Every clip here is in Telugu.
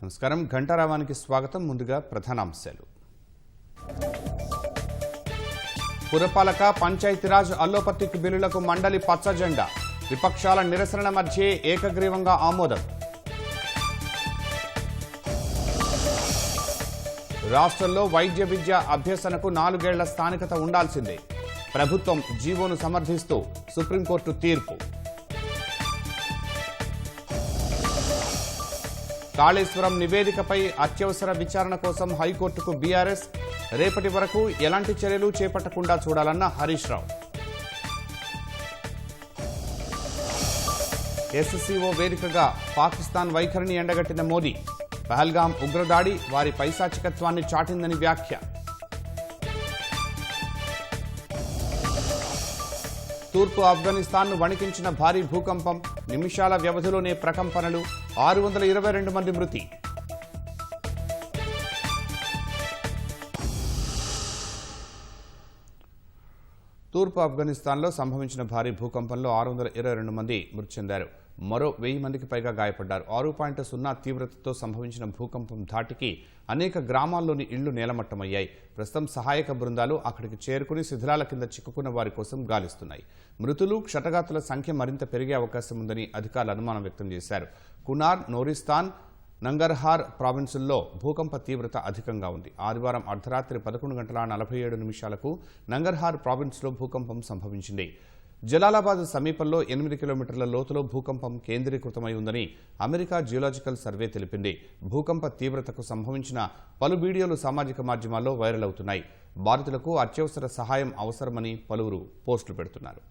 నమస్కారం ఘంటారావానికి స్వాగతం. ముందుగా ప్రధానాంశాలు. పురపాలక పంచాయతీరాజ్ అల్లోపత్తికి బిల్లులకు మండలి పచ్చజెండా. విపక్షాల నిరసన మధ్యే ఏకగ్రీవంగా ఆమోదం. రాష్ట్రంలో వైద్య విద్య అభ్యసనకు 4 ఏళ్ల స్థానికత ఉండాల్సిందే. ప్రభుత్వం జీవోను సమర్థిస్తూ సుప్రీంకోర్టు తీర్పు. కాళేశ్వరం నివేదికపై అత్యవసర విచారణ కోసం హైకోర్టుకు బీఆర్ఎస్. రేపటి వరకు ఎలాంటి చర్యలు చేపట్టకుండా చూడాలన్న హరీష్ రావు. ఎస్సీఓ వేదికగా పాకిస్తాన్ వైఖరిని ఎండగట్టిన మోదీ. పహల్గాం ఉగ్రదాడి వారి పైశాచికత్వాన్ని చాటిందని వ్యాఖ్య. తూర్పు ఆఫ్ఘనిస్తాన్ను వణికించిన భారీ భూకంపం. నిమిషాల వ్యవధిలోనే ప్రకంపనలు. 622 మంది మృతి. తూర్పు ఆఫ్ఘనిస్తాన్లో సంభవించిన భారీ భూకంపంలో 622 మంది మృతి చెందారు. మరో 1000 మందికి పైగా గాయపడ్డారు. 6.0 తీవ్రతతో సంభవించిన భూకంపం ధాటికి అనేక గ్రామాల్లోని ఇళ్లు నేలమట్టమయ్యాయి. ప్రస్తుతం సహాయక బృందాలు అక్కడికి చేరుకుని శిథిలాల కింద చిక్కుకున్న వారి కోసం గాలిస్తున్నాయి. మృతులు, క్షతగాతుల సంఖ్య మరింత పెరిగే అవకాశం ఉందని అధికారులు అనుమానం వ్యక్తం చేశారు. కునార్, నోరిస్తాన్, నంగర్హార్ ప్రావిన్సుల్లో భూకంప తీవ్రత అధికంగా ఉంది. ఆదివారం అర్ధరాత్రి 11:47 నంగర్హార్ ప్రావిన్స్లో భూకంపం సంభవించింది. జలాలాబాద్ సమీపంలో 8 కిలోమీటర్ల లోతులో భూకంపం కేంద్రీకృతమై ఉందని అమెరికా జియోలాజికల్ సర్వే తెలిపింది. భూకంప తీవ్రతకు సంభవించిన పలు వీడియోలు సామాజిక మాధ్యమాల్లో వైరల్ అవుతున్నాయి. బాధితులకు అత్యవసర సహాయం అవసరమని పలువురు పోస్టులు పెడుతున్నారు.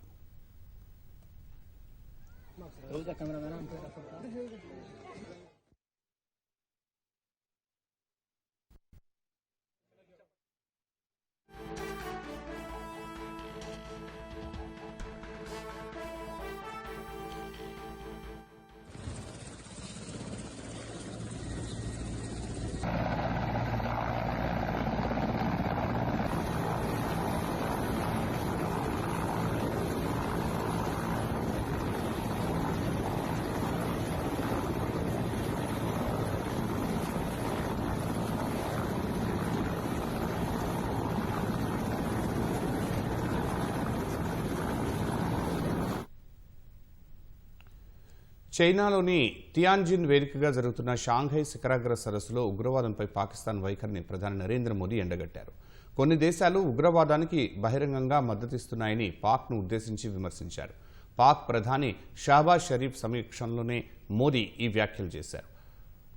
చైనాలోని తియాన్జిన్ వేదికగా జరుగుతున్న షాంఘై శిఖరాగ్ర సదస్సులో ఉగ్రవాదంపై పాకిస్తాన్ వైఖరిని ప్రధాని నరేంద్ర మోదీ ఎండగట్టారు. కొన్ని దేశాలు ఉగ్రవాదానికి బహిరంగంగా మద్దతిస్తున్నాయని పాక్ను ఉద్దేశించి విమర్శించారు. పాక్ ప్రధాని షహబాజ్ షరీఫ్ సమీక్షంలోనే మోదీ ఈ వ్యాఖ్యలు చేశారు.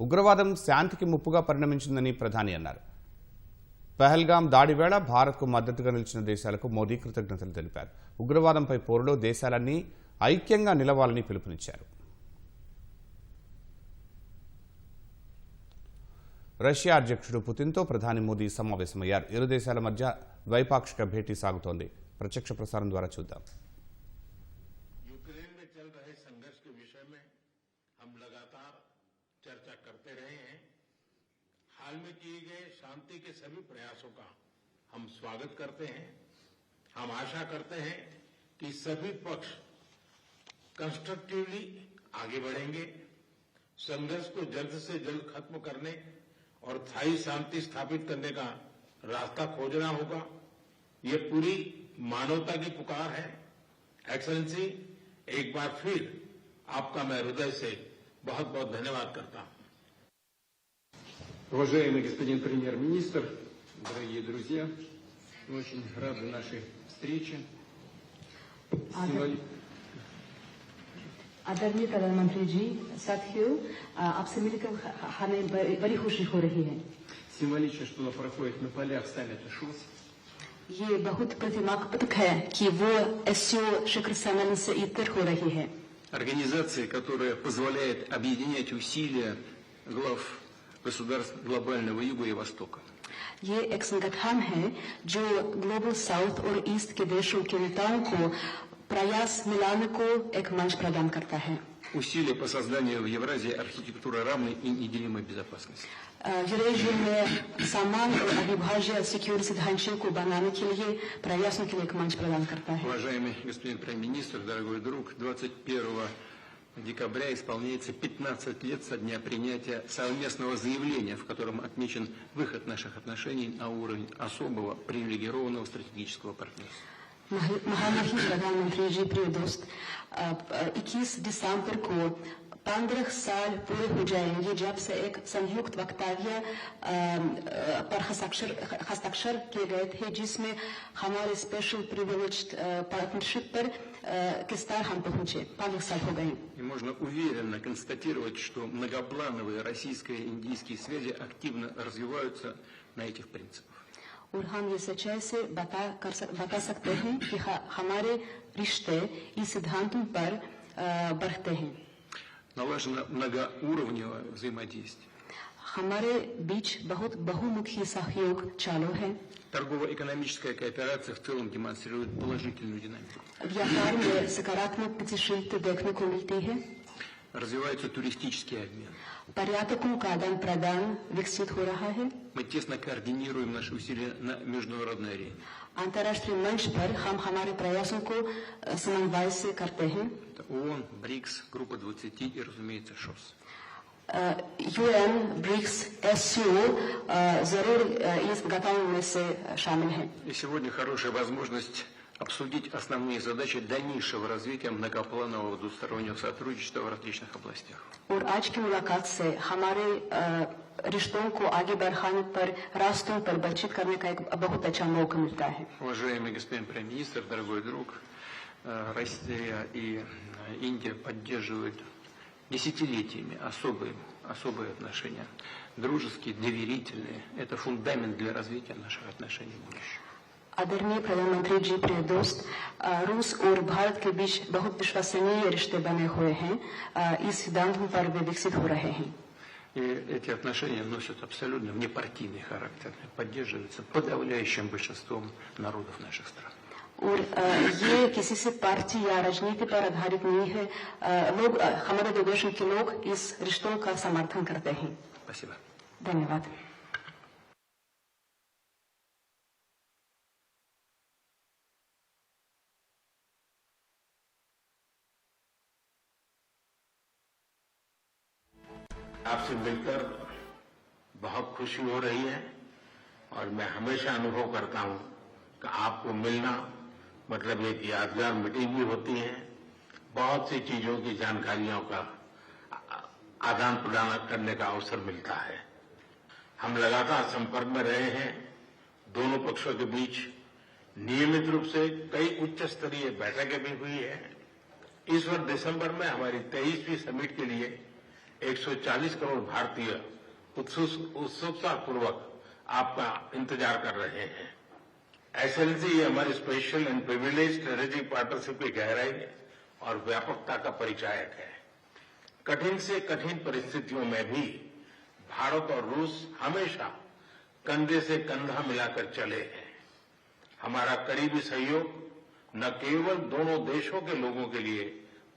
ఉగ్రవాదం శాంతికి ముప్పుగా పరిణమించిందని ప్రధాని అన్నారు. పహల్గాం దాడి వేళ భారత్కు మద్దతుగా నిలిచిన దేశాలకు మోదీ కృతజ్ఞతలు తెలిపారు. ఉగ్రవాదంపై పోరులో దేశాలన్నీ ఐక్యంగా నిలవాలని పిలుపునిచ్చారు. రష్యా అధ్యక్షుడు పుతిన్తో ప్రధాని మోదీ సమావేశమయ్యారు. ఇరు దేశాల మధ్య ద్వైపాక్షిక భేటీ సాగుతోంది. ప్రత్యక్ష ప్రసారం ద్వారా చూద్దాం. यूक्रेन में चल रहे संघर्ष के विषय में हम लगातार चर्चा करते रहे हैं. हाल में किए गए शांति के सभी प्रयासों का हम स्वागत करते हैं. हम आशा करते हैं कि सभी पक्ष कंस्ट्रक्टिवली आगे बढ़ेंगे. संघर्ष को जल्द से जल्द खत्म करने और स्थायी शांति स्थापित करने का रास्ता खोजना होगा. ये पूरी मानवता की पुकार है. एक्सेलेंसी, एक बार फिर आपका मैं हृदय से बहुत बहुत धन्यवाद करता हूं. Уважаемый господин премьер-министр, дорогие друзья, мы очень рады нашей встрече. आदरणीय प्रधानमंत्री जी, साथियों, आपसे मिलकर हमें बड़ी खुशी हो रही है. Символично, что она проходит на полях саммита ШОС. ये बहुत प्रतिमात्मक है कि वो एससीओ शिखर सम्मेलन से इतर हो रही है. Организация, которая позволяет объединять усилия глав государств глобального Юга и Востока. ये एक संगठन है जो ग्लोबल साउथ और ईस्ट के देशों के नेताओं को प्रयास मिलाने को एक मंच प्रदान करता है. Усилия по созданию в Евразии архитектуры равной и неделимой безопасности. यूरेशिया में समान और अविभाज्य सिक्योरिटी ढांचे को बनाने के लिए प्रयासों के लिए एक मंच प्रदान करता है. Уважаемый господин премьер-министр, дорогой друг, 21 декабря исполняется 15 лет со дня принятия совместного заявления, в котором отмечен выход наших отношений на уровень особого привилегированного стратегического партнерства. महामहिम प्रधानमंत्री जी प्रिय दोस्त 21 दिसंबर को 15 साल पूरे हो जाएंगे जब से एक संयुक्त वक्तव्य पर हस्ताक्षर किए गए थे जिसमें हमारे स्पेशल प्रिविलेज्ड पार्टनरशिप पर किस तरह हम पहुंचे 15 साल हो गए. И можно уверенно констатировать, что многоплановые российско-индийские связи активно развиваются на этих принципах. और हम ये सच्चाई से बता सकते हैं कि हमारे रिश्ते इस सिद्धांतों पर बढ़ते हैं. Налажено многоуровневое взаимодействие. हमारे बीच बहुत बहुमुखी सहयोग चालू है. Торгово-экономическая кооперация в целом демонстрирует положительную динамику. व्यापार में सकारात्मक गतिशीलता देखने को मिलती है. Развивается туристический обмен. पर्यटकों का आदान प्रदान विकसित हो रहा है. Мы тесно координируем наши усилия на международной арене. अंतर्राष्ट्रीय मंच पर हम हमारे प्रयासों को समन्वय से करते हैं. Это ООН, БРИКС, Группа 20 и, разумеется, ШОС. यूएन, ब्रिक्स, एससीओ जरूर इस गताओं में से शामिल हैं. И сегодня хорошая возможность обсудить основные задачи дальнейшего развития многопланового двустороннего сотрудничества в различных областях. और आज की मुलाकात से हमारे रिश्तों को आगे बढ़ाने पर रास्तों पर बातचीत करने का एक बहुत अच्छा मौका मिलता है. Уважаемый господин премьер-министр, дорогой друг, Россия и Индия поддерживают десятилетиями особые отношения, дружеские, доверительные. Это фундамент для развития наших отношений в будущем. आदरणीय प्रधानमंत्री जी प्रिय दोस्त रूस और भारत के बीच बहुत विश्वसनीय रिश्ते बने हुए हैं. इस सिद्धांतों पर वे विकसित हो रहे हैं. И эти отношения носят абсолютно внепартийный характер, поддерживаются подавляющим большинством народов наших стран. और ये किसी से पार्टी या राजनीति पर आधारित नहीं है. लोग हमारे दो देशों के लोग इस रिश्तों का समर्थन करते हैं. Спасибо. धन्यवाद. आपसे मिलकर बहुत खुशी हो रही है और मैं हमेशा अनुभव करता हूं कि आपको मिलना मतलब एक यादगार मीटिंग भी होती है. बहुत सी चीजों की जानकारियों का आदान प्रदान करने का अवसर मिलता है. हम लगातार संपर्क में रहे हैं. दोनों पक्षों के बीच नियमित रूप से कई उच्च स्तरीय बैठकें भी हुई है. इस वर्ष दिसंबर में हमारी 23वीं समिट के लिए 140 करोड़ भारतीय उत्सुकतापूर्वक आपका इंतजार कर रहे हैं. एक्सेलेंसी, ये हमारी special and privilege strategic partnership की गहराई और व्यापकता का परिचायक है. कठिन से कठिन परिस्थितियों में भी भारत और रूस हमेशा कंधे से कंधा मिलाकर चले हैं. हमारा करीबी सहयोग न केवल दोनों देशों के लोगों के लिए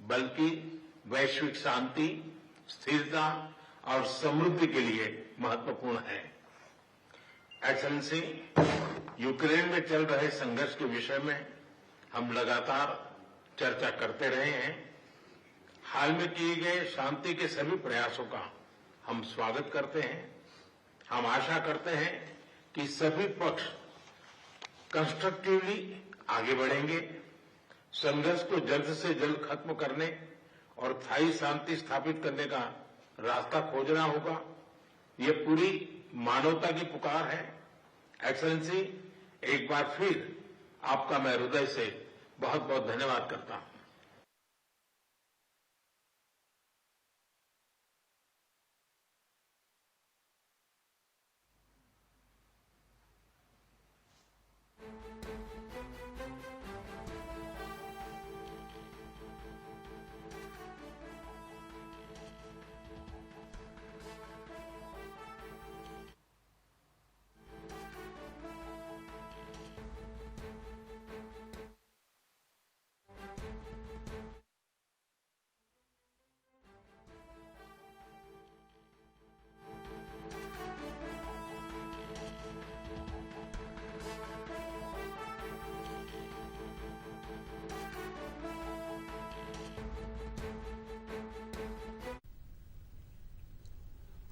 बल्कि वैश्विक शांति, स्थिरता और समृद्धि के लिए महत्वपूर्ण है. एक्सेलेंसी, यूक्रेन में चल रहे संघर्ष के विषय में हम लगातार चर्चा करते रहे हैं. हाल में किए गए शांति के सभी प्रयासों का हम स्वागत करते हैं. हम आशा करते हैं कि सभी पक्ष कंस्ट्रक्टिवली आगे बढ़ेंगे. संघर्ष को जल्द से जल्द खत्म करने और स्थायी शांति स्थापित करने का रास्ता खोजना होगा. ये पूरी मानवता की पुकार है. एक्सेलेंसी, एक बार फिर आपका मैं हृदय से बहुत बहुत धन्यवाद करता हूं.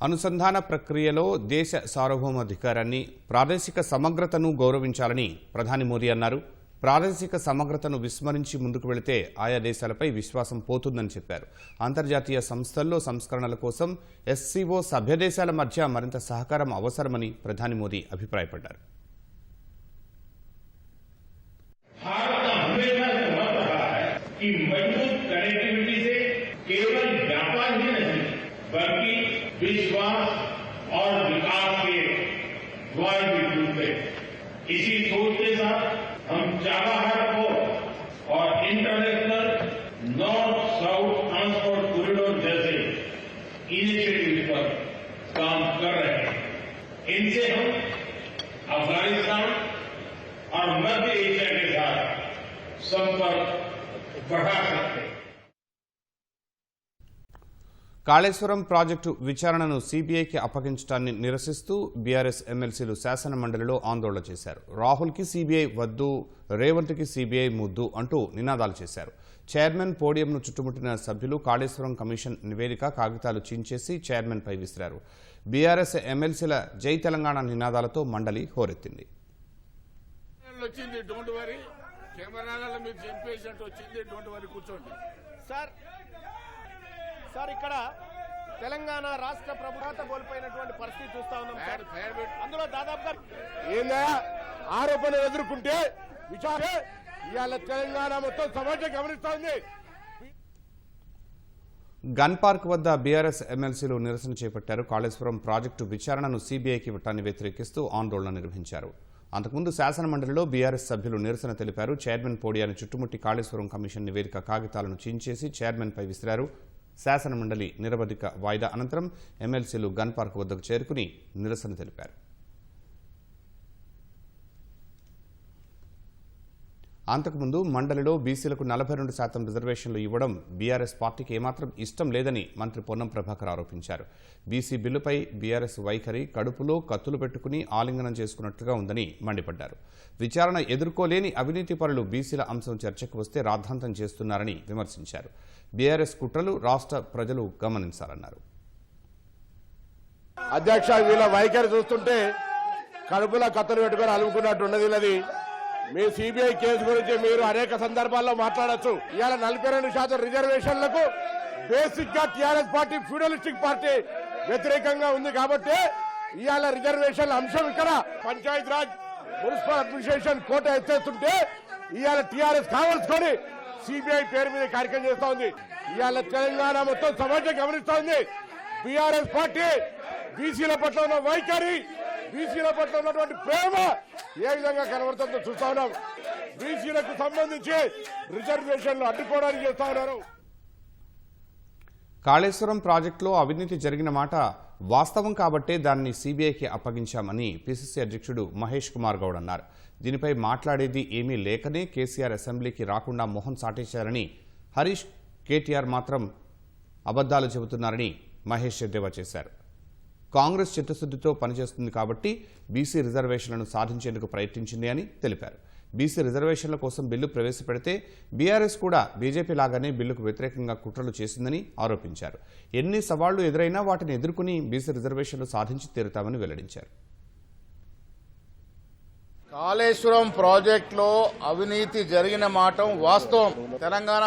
అనుసంధాన ప్రక్రియలో దేశ సార్వభౌమాధికారాన్ని, ప్రాదేశిక సమగ్రతను గౌరవించాలని ప్రధాని మోదీ అన్నారు. ప్రాదేశిక సమగ్రతను విస్మరించి ముందుకు వెళితే ఆయా దేశాలపై విశ్వాసం పోతుందని చెప్పారు. అంతర్జాతీయ సంస్థల్లో సంస్కరణల కోసం ఎస్సీఓ సభ్యదేశాల మధ్య మరింత సహకారం అవసరమని ప్రధాని మోదీ అభిప్రాయపడ్డారు. विश्वास और विकास के द्वार भी खुलते। इसी सोच के साथ हम चाबहार पोर्ट और international north south transport corridor जैसे इनिशिएटिव पर काम कर रहे हैं। इनसे हम अफगानिस्तान और मध्य एशिया के साथ संपर्क बढ़ा सकते हैं। కాళేశ్వరం ప్రాజెక్టు విచారణను సీబీఐకి అప్పగించడాన్ని నిరసిస్తూ బీఆర్ఎస్ ఎమ్మెల్సీలు శాసన మండలిలో ఆందోళన చేశారు. రాహుల్కి సీబీఐ వద్దు, రేవంత్కి సీబీఐ ముద్దు అంటూ నినాదాలు చేశారు. చైర్మన్ పోడియంను చుట్టుముట్టిన సభ్యులు కాళేశ్వరం కమిషన్ నివేదిక కాగితాలు చించేసి చైర్మన్పై విసిరారు. బీఆర్ఎస్ ఎమ్మెల్సీల జై తెలంగాణ నినాదాలతో మండలి హోరెత్తింది. సార్ ఇక్కడ తెలంగాణ రాష్ట్ర ప్రభుత్వం కోల్పోయినటువంటి పరిస్థితి చూస్తా ఉన్నాం సార్. అందులో దాదాపుగా ఏందా ఆరోపణలు ఎదుర్కొంటే విచారణ ఇవాళ తెలంగాణ మొత్తం సమాజం గమనిస్తోంది. గన్ పార్క్ వద్ద బీఆర్ఎస్ ఎమ్మెల్సీలు నిరసన చేపట్టారు. కాళేశ్వరం ప్రాజెక్టు విచారణను సీబీఐకి ఇవ్వటాన్ని వ్యతిరేకిస్తూ ఆందోళన నిర్వహించారు. అంతకుముందు శాసనమండలిలో బీఆర్ఎస్ సభ్యులు నిరసన తెలిపారు. చైర్మన్ పోడియాన్ని చుట్టుముట్టి కాళేశ్వరం కమిషన్ నివేదిక కాగితాలను చించేసి చైర్మన్పై విసిరారు. శాసనమండలి నిరవధిక వాయిదా అనంతరం ఎమ్మెల్సీలు గన్ పార్క్ వద్దకు చేరుకుని నిరసన తెలిపారు. అంతకుముందు మండలిలో బీసీలకు 42% రిజర్వేషన్లు ఇవ్వడం బీఆర్ఎస్ పార్టీకి ఏమాత్రం ఇష్టం లేదని మంత్రి పొన్నం ప్రభాకర్ ఆరోపించారు. బీసీ బిల్లుపై బీఆర్ఎస్ వైఖరి కడుపులో కత్తులు పెట్టుకుని ఆలింగనం చేసుకున్నట్లుగా ఉందని మండిపడ్డారు. విచారణ ఎదుర్కోలేని అవినీతి పరులు బీసీల అంశం చర్చకు వస్తే రాద్ధాంతం చేస్తున్నారని విమర్శించారు. బీఆర్ఎస్ కుట్రలు రాష్ట్ర ప్రజలు గమనించాలన్నారు. అధ్యక్ష వీళ్ళ వైఖరి చూస్తుంటే కడుపులో కత్తులు పెట్టుకొని అలుముకున్నట్టు ఉన్నది. మీ సిబిఐ కేసు గురించి మీరు అనేక సందర్భాల్లో మాట్లాడొచ్చు. ఇవాళ 42% రిజర్వేషన్లకు బేసిక్ గా టీఆర్ఎస్ పార్టీ ఫ్యూడలిస్టిక్ పార్టీ వ్యతిరేకంగా ఉంది కాబట్టి ఇవాళ రిజర్వేషన్ల అంశం ఇక్కడ పంచాయత్ రాజ్ మున్సిపల్ అడ్మినిస్ట్రేషన్ కోట ఎత్తేస్తుంటే ఇవాళ టీఆర్ఎస్ కావాల్సుకొని సిబిఐ పేరు మీద కార్యక్రమం చేస్తా ఉంది. ఇవాళ తెలంగాణ మొత్తం సమాజం గమనిస్తా ఉంది. బీఆర్ఎస్ పార్టీ బీసీల పట్ల ఉన్న వైఖరి, బీసీల పట్ల ఉన్నటువంటి ప్రేమ ఏ విధంగా కనబడుతుందో చూస్తా ఉన్నాం. బీసీలకు సంబంధించి రిజర్వేషన్లు అడ్డుకోవడానికి చేస్తా ఉన్నారు. కాళేశ్వరం ప్రాజెక్టులో అవినీతి జరిగిన మాట వాస్తవం కాబట్టే దాన్ని సీబీఐకి అప్పగించామని పీసీసీ అధ్యక్షుడు మహేష్ కుమార్ గౌడ్ అన్నారు. దీనిపై మాట్లాడేది ఏమీ లేకనే కేసీఆర్ అసెంబ్లీకి రాకుండా మొహం చాటేశారని, హరీష్ కేటీఆర్ మాత్రం అబద్దాలు చెబుతున్నారని మహేష్ ఎద్దేవా చేశారు. కాంగ్రెస్ చిత్తశుద్దితో పనిచేస్తుంది కాబట్టి బీసీ రిజర్వేషన్లను సాధించేందుకు ప్రయత్నించింది అని తెలిపారు. బీసీ రిజర్వేషన్ల కోసం బిల్లు ప్రవేశపెడితే బీఆర్ఎస్ కూడా బీజేపీ లాగానే బిల్లుకు వ్యతిరేకంగా కుట్రలు చేసిందని ఆరోపించారు. ఎన్ని సవాళ్లు ఎదురైనా వాటిని ఎదుర్కొని బీసీ రిజర్వేషన్లు సాధించి తీరుతామని వెల్లడించారు. కాళేశ్వరం ప్రాజెక్టులో అవినీతి జరిగిన మాట వాస్తవం. తెలంగాణ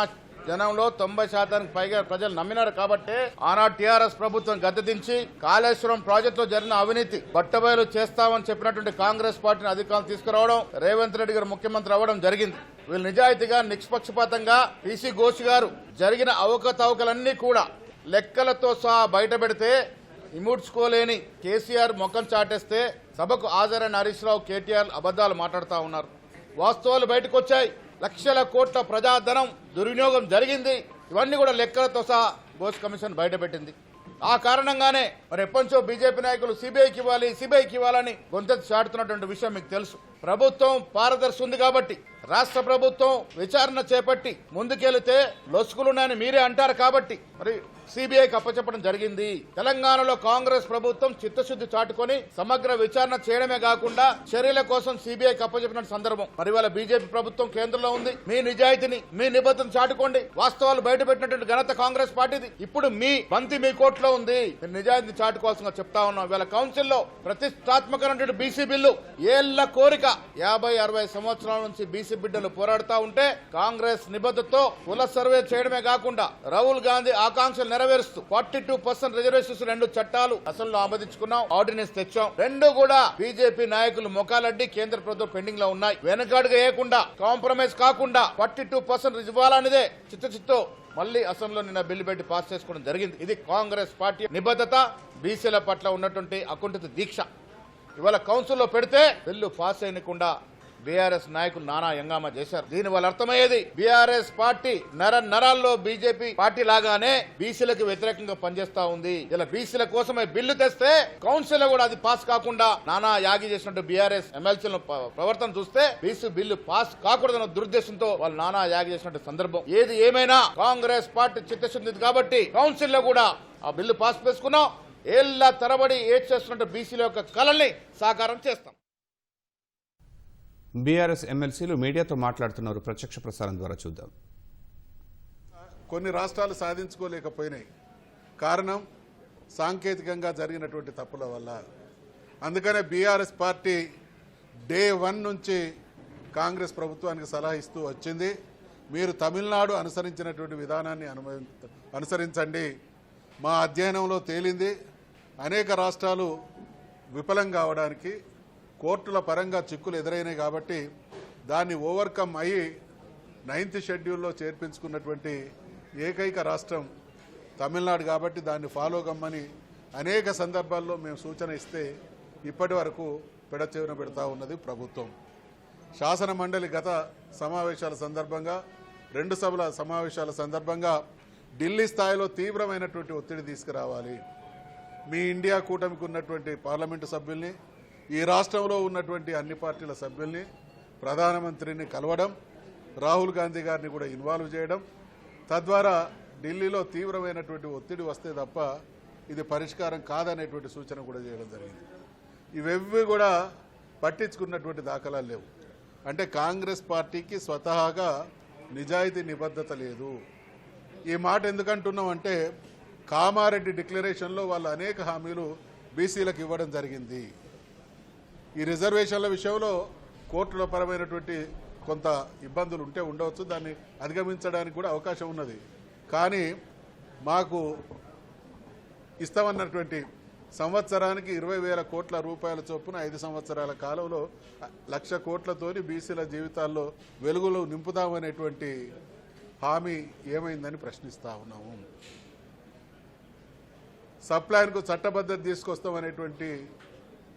జనంలో 90% పైగా ప్రజలు నమ్మినారు కాబట్టి ఆనాడు టీఆర్ఎస్ ప్రభుత్వం గద్దెదించి కాళేశ్వరం ప్రాజెక్టులో జరిగిన అవినీతి బట్టబయలు చేస్తామని చెప్పినటువంటి కాంగ్రెస్ పార్టీని అధికారం తీసుకురావడం, రేవంత్ రెడ్డి గారు ముఖ్యమంత్రి అవ్వడం జరిగింది. వీళ్ళు నిజాయితీగా నిష్పక్షపాతంగా పీసీ ఘోష్ గారు జరిగిన అవకతవకలన్నీ కూడా లెక్కలతో సహా బయట పెడితే ఇముడ్చుకోలేని కేసీఆర్ ముఖం చాటేస్తే సభకు హాజరైన హరీష్ రావు, కేటీఆర్ అబద్దాలు మాట్లాడుతూ ఉన్నారు. వాస్తవాలు బయటకు వచ్చాయి. లక్షల కోట్ల ప్రజాధనం దుర్వినియోగం జరిగింది. ఇవన్నీ కూడా లెక్కలతో సహా ఘోష్ కమిషన్ బయటపెట్టింది. ఆ కారణంగానే మరి ఎప్పటించో బీజేపీ నాయకులు సిబిఐకి ఇవ్వాలని గొంతెత్తి చాటుతున్నటువంటి విషయం మీకు తెలుసు. ప్రభుత్వం పారదర్శి ఉంది కాబట్టి రాష్ట్ర ప్రభుత్వం విచారణ చేపట్టి ముందుకెళ్తే లొసుకులున్నాయని మీరే అంటారు కాబట్టి మరి సిబిఐకి అప్పచెప్పడం జరిగింది. తెలంగాణలో కాంగ్రెస్ ప్రభుత్వం చిత్తశుద్ధి చాటుకొని సమగ్ర విచారణ చేయడమే కాకుండా చర్యల కోసం సిబిఐకి అప్పచెప్పిన సందర్భం. మరి వాళ్ళ బీజేపీ ప్రభుత్వం కేంద్రంలో ఉంది. మీ నిజాయితీని, మీ నిబద్ధతను చాటుకోండి. వాస్తవాలు బయటపెట్టినటువంటి ఘనత కాంగ్రెస్ పార్టీది. ఇప్పుడు మీ బంతి మీ కోర్టులో ఉంది. మీరు నిజాయితీని చాటుకోవాల్సిందిగా చెప్తా ఉన్నాం. వీళ్ళ కౌన్సిల్లో ప్రతిష్టాత్మకమైనటువంటి బీసీ బిల్లు ఏళ్ల కోరిక 50-60 సంవత్సరాల నుంచి బీసీ బిడ్డలు పోరాడుతూ ఉంటే కాంగ్రెస్ నిబద్ధతతో కుల సర్వే చేయడమే కాకుండా రాహుల్ గాంధీ ఆకాంక్షలు నెరవేరుస్తూ 42% రిజర్వేషన్స్ 2 చట్టాలు అసలు ఆమోదించుకున్నాం, ఆర్డినెన్స్ తెచ్చాం. 2 కూడా బీజేపీ నాయకులు మొకాలడ్డి కేంద్ర ప్రభుత్వం పెండింగ్ లో ఉన్నాయి. వెనకాడుగా వేయకుండా, కాంప్రమైజ్ కాకుండా 42% ఇవ్వాలనేదే చిత్తచిత్తో మళ్ళీ అసెంబ్లీలో నిన్న బిల్లు పెట్టి పాస్ చేసుకోవడం జరిగింది. ఇది కాంగ్రెస్ పార్టీ నిబద్ధత, బీసీల పట్ల ఉన్నటువంటి అకుంఠిత దీక్ష. ఇవాళ కౌన్సిల్లో పెడితే బిల్లు పాస్ అయినకుండా బీఆర్ఎస్ నాయకులు నానా హంగామా చేశారు. దీని వల్ల అర్థమయ్యేది బీఆర్ఎస్ పార్టీ నరాల్లో బీజేపీ పార్టీ లాగానే బీసీలకు వ్యతిరేకంగా పనిచేస్తా ఉంది. ఇలా బీసీల కోసమే బిల్లు తెస్తే కౌన్సిల్ కూడా అది పాస్ కాకుండా నానా యాగి చేసినట్టు బీఆర్ఎస్ ఎమ్మెల్సీల ప్రవర్తన చూస్తే బీసీ బిల్లు పాస్ కాకూడదన్న దురుద్దేశంతో వాళ్ళు నానా యాగి చేసినట్టు సందర్భం. ఏది ఏమైనా కాంగ్రెస్ పార్టీ చిత్తశుద్ధి కాబట్టి కౌన్సిల్ లో కూడా ఆ బిల్లు పాస్ చేసుకున్నాం. ఏళ్ల తరబడి ఏడ్ చేస్తున్నట్టు బీసీల యొక్క కళల్ని సాకారం చేస్తాం. బీఆర్ఎస్ ఎమ్మెల్సీలు మీడియాతో మాట్లాడుతున్నారు. ప్రత్యక్ష ప్రసారం ద్వారా చూద్దాం. కొన్ని రాష్ట్రాలు సాధించుకోలేకపోయినాయి. కారణం సాంకేతికంగా జరిగినటువంటి తప్పుల వల్ల. అందుకనే బీఆర్ఎస్ పార్టీ డే 1 నుంచి కాంగ్రెస్ ప్రభుత్వానికి సలహా ఇస్తూ వచ్చింది. మీరు తమిళనాడు అనుసరించినటువంటి విధానాన్ని అనుసరించండి. మా అధ్యయనంలో తేలింది అనేక రాష్ట్రాలు విఫలం కావడానికి కోర్టుల పరంగా చిక్కులు ఎదురైనాయి కాబట్టి దాన్ని ఓవర్కమ్ అయ్యి 9th షెడ్యూల్లో చేర్పించుకున్నటువంటి ఏకైక రాష్ట్రం తమిళనాడు కాబట్టి దాన్ని ఫాలో కమ్మని అనేక సందర్భాల్లో మేము సూచన ఇస్తే ఇప్పటి వరకు పెడచెవిన పెడతా ఉన్నది ప్రభుత్వం. శాసన మండలి గత సమావేశాల సందర్భంగా 2 సభల సమావేశాల సందర్భంగా ఢిల్లీ స్థాయిలో తీవ్రమైనటువంటి ఒత్తిడి తీసుకురావాలి. మీ ఇండియా కూటమికి ఉన్నటువంటి పార్లమెంటు సభ్యుల్ని, ఈ రాష్ట్రంలో ఉన్నటువంటి అన్ని పార్టీల సభ్యుల్ని, ప్రధానమంత్రిని కలవడం, రాహుల్ గాంధీ గారిని కూడా ఇన్వాల్వ్ చేయడం, తద్వారా ఢిల్లీలో తీవ్రమైనటువంటి ఒత్తిడి వస్తే తప్ప ఇది పరిష్కారం కాదనేటువంటి సూచన కూడా చేయడం జరిగింది. ఇవేవి కూడా పట్టించుకున్నటువంటి దాఖలాలు లేవు. అంటే కాంగ్రెస్ పార్టీకి స్వతహాగా నిజాయితీ నిబద్ధత లేదు. ఈ మాట ఎందుకంటున్నాం అంటే కామారెడ్డి డిక్లరేషన్లో వాళ్ళు అనేక హామీలు బీసీలకు ఇవ్వడం జరిగింది. ఈ రిజర్వేషన్ల విషయంలో కోర్టుల పరమైనటువంటి కొంత ఇబ్బందులు ఉంటే ఉండవచ్చు, దాన్ని అధిగమించడానికి కూడా అవకాశం ఉన్నది. కానీ మాకు ఇస్తామన్నటువంటి సంవత్సరానికి 20,000 కోట్ల రూపాయల చొప్పున 5 సంవత్సరాల కాలంలో 1,00,000 కోట్లతోని బీసీల జీవితాల్లో వెలుగులు నింపుదామనేటువంటి హామీ ఏమైందని ప్రశ్నిస్తా ఉన్నాము. సప్లాన్కు చట్టబద్ధత తీసుకొస్తామనేటువంటి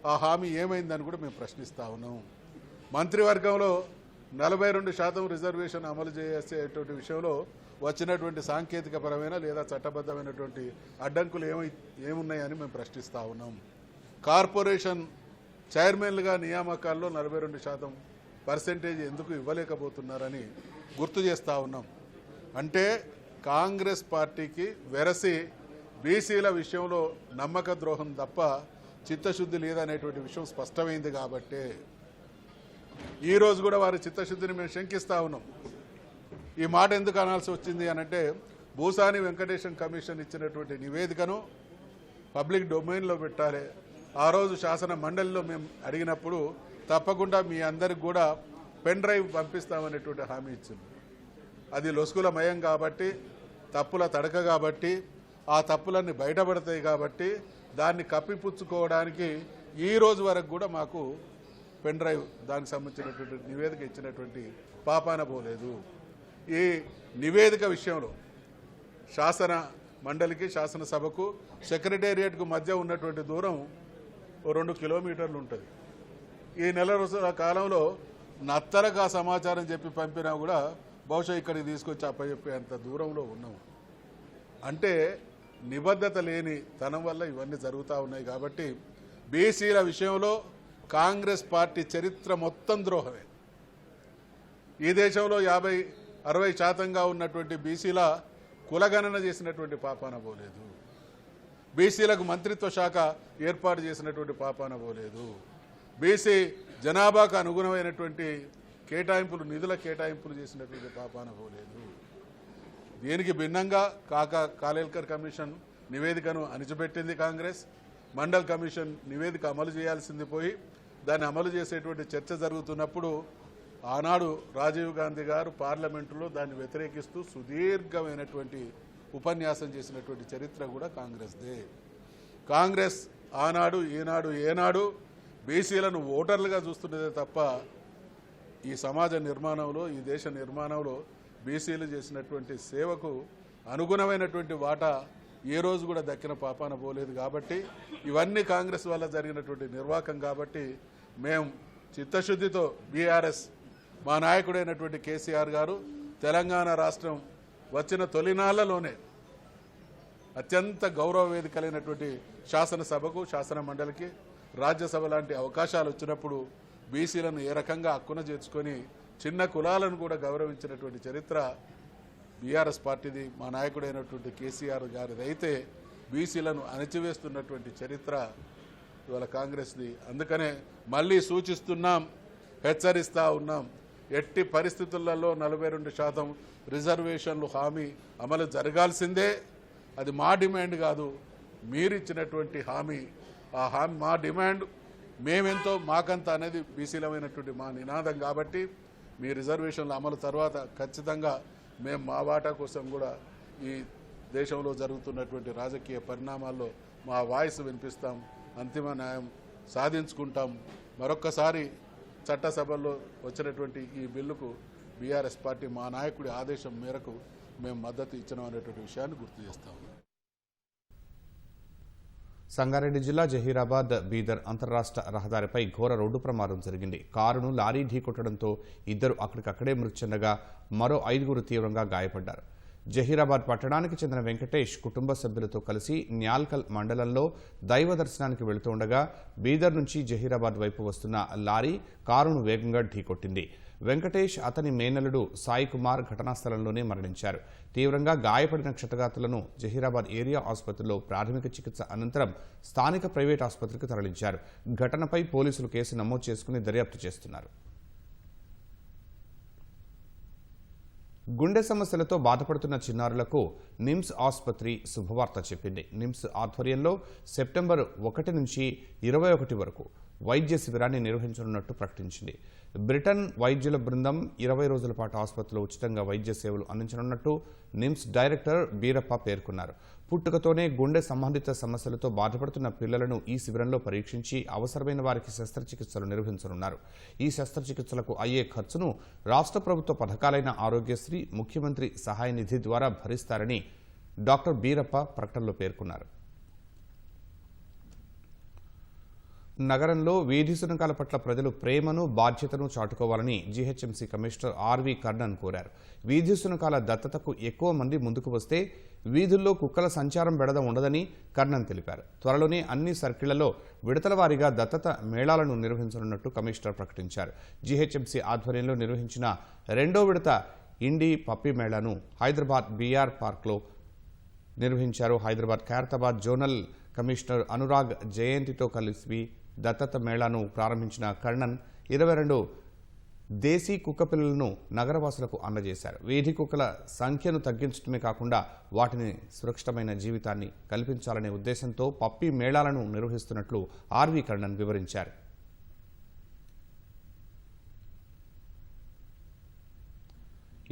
ఆ హామీ ఏమైందని కూడా మేము ప్రశ్నిస్తా ఉన్నాం. మంత్రివర్గంలో 42% రిజర్వేషన్ అమలు చేసేటువంటి విషయంలో వచ్చినటువంటి సాంకేతికపరమైన లేదా చట్టబద్ధమైనటువంటి అడ్డంకులు ఏమున్నాయని మేము ప్రశ్నిస్తా ఉన్నాం. కార్పొరేషన్ చైర్మన్లుగా నియామకాల్లో 42% ఎందుకు ఇవ్వలేకపోతున్నారని గుర్తు చేస్తూ ఉన్నాం. అంటే కాంగ్రెస్ పార్టీకి వెరసి బీసీల విషయంలో నమ్మక ద్రోహం తప్ప చిత్తశుద్ధి లేదనేటువంటి విషయం స్పష్టమైంది. కాబట్టి ఈరోజు కూడా వారి చిత్తశుద్ధిని మేము శంకిస్తూ ఉన్నాం. ఈ మాట ఎందుకు అనాల్సి వచ్చింది అనంటే భూసాని వెంకటేశం కమిషన్ ఇచ్చినటువంటి నివేదికను పబ్లిక్ డొమైన్లో పెట్టాలి. ఆ రోజు శాసన మండలిలో మేము అడిగినప్పుడు తప్పకుండా మీ అందరికి కూడా పెన్ డ్రైవ్ పంపిస్తామనేటువంటి హామీ ఇచ్చింది. అది లొసుగులమయం కాబట్టి, తప్పుల తడక కాబట్టి, ఆ తప్పులన్నీ బయటపడతాయి కాబట్టి దాన్ని కప్పిపుచ్చుకోవడానికి ఈ రోజు వరకు కూడా మాకు పెన్ డ్రైవ్ దానికి సంబంధించినటువంటి నివేదిక ఇచ్చినటువంటి పాపాన పోలేదు. ఈ నివేదిక విషయంలో శాసన మండలికి, శాసనసభకు, సెక్రటేరియట్కు మధ్య ఉన్నటువంటి దూరం 2 కిలోమీటర్లు ఉంటుంది. ఈ నెల రోజుల కాలంలో నత్తరకు ఆ సమాచారం చెప్పి పంపినా కూడా బహుశా ఇక్కడికి తీసుకొచ్చి అప్పచెప్పేంత దూరంలో ఉన్నాము. అంటే నిబద్ధత లేని తనం వల్ల ఇవన్నీ జరుగుతూ ఉన్నాయి. కాబట్టి బీసీల విషయంలో కాంగ్రెస్ పార్టీ చరిత్ర మొత్తం ద్రోహమే. ఈ దేశంలో 50-60% ఉన్నటువంటి బీసీల కులగణన చేసినటువంటి పాపాన పోలేదు, బీసీలకు మంత్రిత్వ శాఖ ఏర్పాటు చేసినటువంటి పాపాన పోలేదు, బీసీ జనాభాకు అనుగుణమైనటువంటి కేటాయింపులు నిధుల కేటాయింపులు చేసినటువంటి పాపాన పోలేదు. దీనికి భిన్నంగా కాలేల్కర్ కమిషన్ నివేదికను అణిచిపెట్టింది కాంగ్రెస్. మండల్ కమిషన్ నివేదిక అమలు చేయాల్సింది పోయి దాన్ని అమలు చేసేటువంటి చర్చ జరుగుతున్నప్పుడు ఆనాడు రాజీవ్ గాంధీ గారు పార్లమెంటులో దాన్ని వ్యతిరేకిస్తూ సుదీర్ఘమైనటువంటి ఉపన్యాసం చేసినటువంటి చరిత్ర కూడా కాంగ్రెస్దే. కాంగ్రెస్ ఆనాడు ఈనాడు ఏనాడు బీసీలను ఓటర్లుగా చూస్తున్నదే తప్ప ఈ సమాజ నిర్మాణంలో ఈ దేశ నిర్మాణంలో బీసీలు చేసినటువంటి సేవకు అనుగుణమైనటువంటి వాటా ఏ రోజు కూడా దక్కిన పాపాన పోలేదు. కాబట్టి ఇవన్నీ కాంగ్రెస్ వల్ల జరిగినటువంటి నిర్వాకం. కాబట్టి మేము చిత్తశుద్ధితో బీఆర్ఎస్ మా నాయకుడైనటువంటి కేసీఆర్ గారు తెలంగాణ రాష్ట్రం వచ్చిన తొలినాళ్లలోనే అత్యంత గౌరవ వేదికలైనటువంటి శాసనసభకు శాసన మండలికి రాజ్యసభ లాంటి అవకాశాలు వచ్చినప్పుడు బీసీలను ఏ రకంగా హక్కున చేర్చుకొని చిన్న కులాలను కూడా గౌరవించినటువంటి చరిత్ర బీఆర్ఎస్ పార్టీది, మా నాయకుడైనటువంటి కేసీఆర్ గారిది. అయితే బీసీలను అణచివేస్తున్నటువంటి చరిత్ర ఇవాళ కాంగ్రెస్ది. అందుకనే మళ్ళీ సూచిస్తున్నాం, హెచ్చరిస్తూ ఉన్నాం, ఎట్టి పరిస్థితులలో 42% రిజర్వేషన్లు హామీ అమలు జరగాల్సిందే. అది మా డిమాండ్ కాదు, మీరిచ్చినటువంటి హామీ. ఆ హామీ మా డిమాండ్, మేమెంతో మాకంత అనేది బీసీలమైనటువంటి మా నినాదం. కాబట్టి మీ రిజర్వేషన్ల అమలు తర్వాత ఖచ్చితంగా మేము మా వాటా కోసం కూడా ఈ దేశంలో జరుగుతున్నటువంటి రాజకీయ పరిణామాల్లో మా వాయిస్ వినిపిస్తాం, అంతిమ న్యాయం సాధించుకుంటాం. మరొక్కసారి చట్టసభల్లో వచ్చినటువంటి ఈ బిల్లుకు బీఆర్ఎస్ పార్టీ మా నాయకుడి ఆదేశం మేరకు మేము మద్దతు ఇచ్చినాం అనేటువంటి విషయాన్ని గుర్తు చేస్తాం. సంగారెడ్డి జిల్లా జహీరాబాద్ బీదర్ అంతర్రాష్ట్ర రహదారిపై ఘోర రోడ్డు ప్రమాదం జరిగింది. కారును లారీ ఢీకొట్టడంతో ఇద్దరు అక్కడికక్కడే మృతి చెందగా మరో 5 తీవ్రంగా గాయపడ్డారు. జహీరాబాద్ పట్టణానికి చెందిన వెంకటేష్ కుటుంబ సభ్యులతో కలిసి న్యాల్కల్ మండలంలో దైవ దర్శనానికి వెళుతుండగా బీదర్ నుంచి జహీరాబాద్ వైపు వస్తున్న లారీ కారును వేగంగా ఢీకొట్టింది. వెంకటేష్, అతని మేనల్లుడు సాయి కుమార్ ఘటనా స్థలంలోనే మరణించారు. తీవ్రంగా గాయపడిన క్షతగాతులను జహీరాబాద్ ఏరియా ఆసుపత్రిలో ప్రాథమిక చికిత్స అనంతరం స్థానిక ప్రైవేట్ ఆసుపత్రికి తరలించారు. ఘటనపై పోలీసులు కేసు నమోదు చేసుకుని దర్యాప్తు చేస్తున్నారు. గుండె సమస్యలతో బాధపడుతున్న చిన్నారులకు నిమ్స్ ఆసుపత్రి శుభవార్త చెప్పింది. నిమ్స్ ఆధ్వర్యంలో సెప్టెంబర్ 1 నుంచి 21 వరకు వైద్య శిబిరాన్ని నిర్వహించనున్నట్టు ప్రకటించింది. బ్రిటన్ వైద్యుల బృందం 20 రోజుల పాటు ఆసుపత్రిలో ఉచితంగా వైద్య సేవలు అందించనున్నట్టు నిమ్స్ డైరెక్టర్ బీరప్ప పేర్కొన్నారు. పుట్టుకతోనే గుండె సంబంధిత సమస్యలతో బాధపడుతున్న పిల్లలను ఈ శిబిరంలో పరీక్షించి అవసరమైన వారికి శస్త్రచికిత్సలు నిర్వహించనున్నారు. ఈ శస్త్రచికిత్సలకు అయ్యే ఖర్చును రాష్ట్ర ప్రభుత్వ పథకాలైన ఆరోగ్యశ్రీ, ముఖ్యమంత్రి సహాయ నిధి ద్వారా భరిస్తారని డాక్టర్ బీరప్ప ప్రకటనలో పేర్కొన్నారు. నగరంలో వీధి సునకాల పట్ల ప్రజలు ప్రేమను, బాధ్యతను చాటుకోవాలని జీహెచ్ఎంసీ కమిషనర్ ఆర్వి కర్ణన్ కోరారు. వీధి సునకాల దత్తతకు ఎక్కువ మంది ముందుకు వస్తే వీధుల్లో కుక్కల సంచారం బెడద ఉండదని కర్ణన్ తెలిపారు. త్వరలోనే అన్ని సర్కిళ్లలో విడతల వారీగా దత్తత మేళాలను నిర్వహించనున్నట్టు కమిషనర్ ప్రకటించారు. జీహెచ్ఎంసీ ఆధ్వర్యంలో నిర్వహించిన 2వ విడత ఇండి పప్పి మేళాను హైదరాబాద్ బీఆర్ పార్క్లో నిర్వహించారు. హైదరాబాద్ ఖైరతాబాద్ జోనల్ కమిషనర్ అనురాగ్ జయంతితో కలిసి దత్తత మేళాను ప్రారంభించిన కర్ణన్ 22 దేశీ కుక్క పిల్లలను నగరవాసులకు అందజేశారు. వీధి కుక్కల సంఖ్యను తగ్గించడమే కాకుండా వాటిని సురక్షితమైన జీవితాన్ని కల్పించాలనే ఉద్దేశంతో పప్పి మేళాలను నిర్వహిస్తున్నట్లు ఆర్వి కర్ణన్ వివరించారు.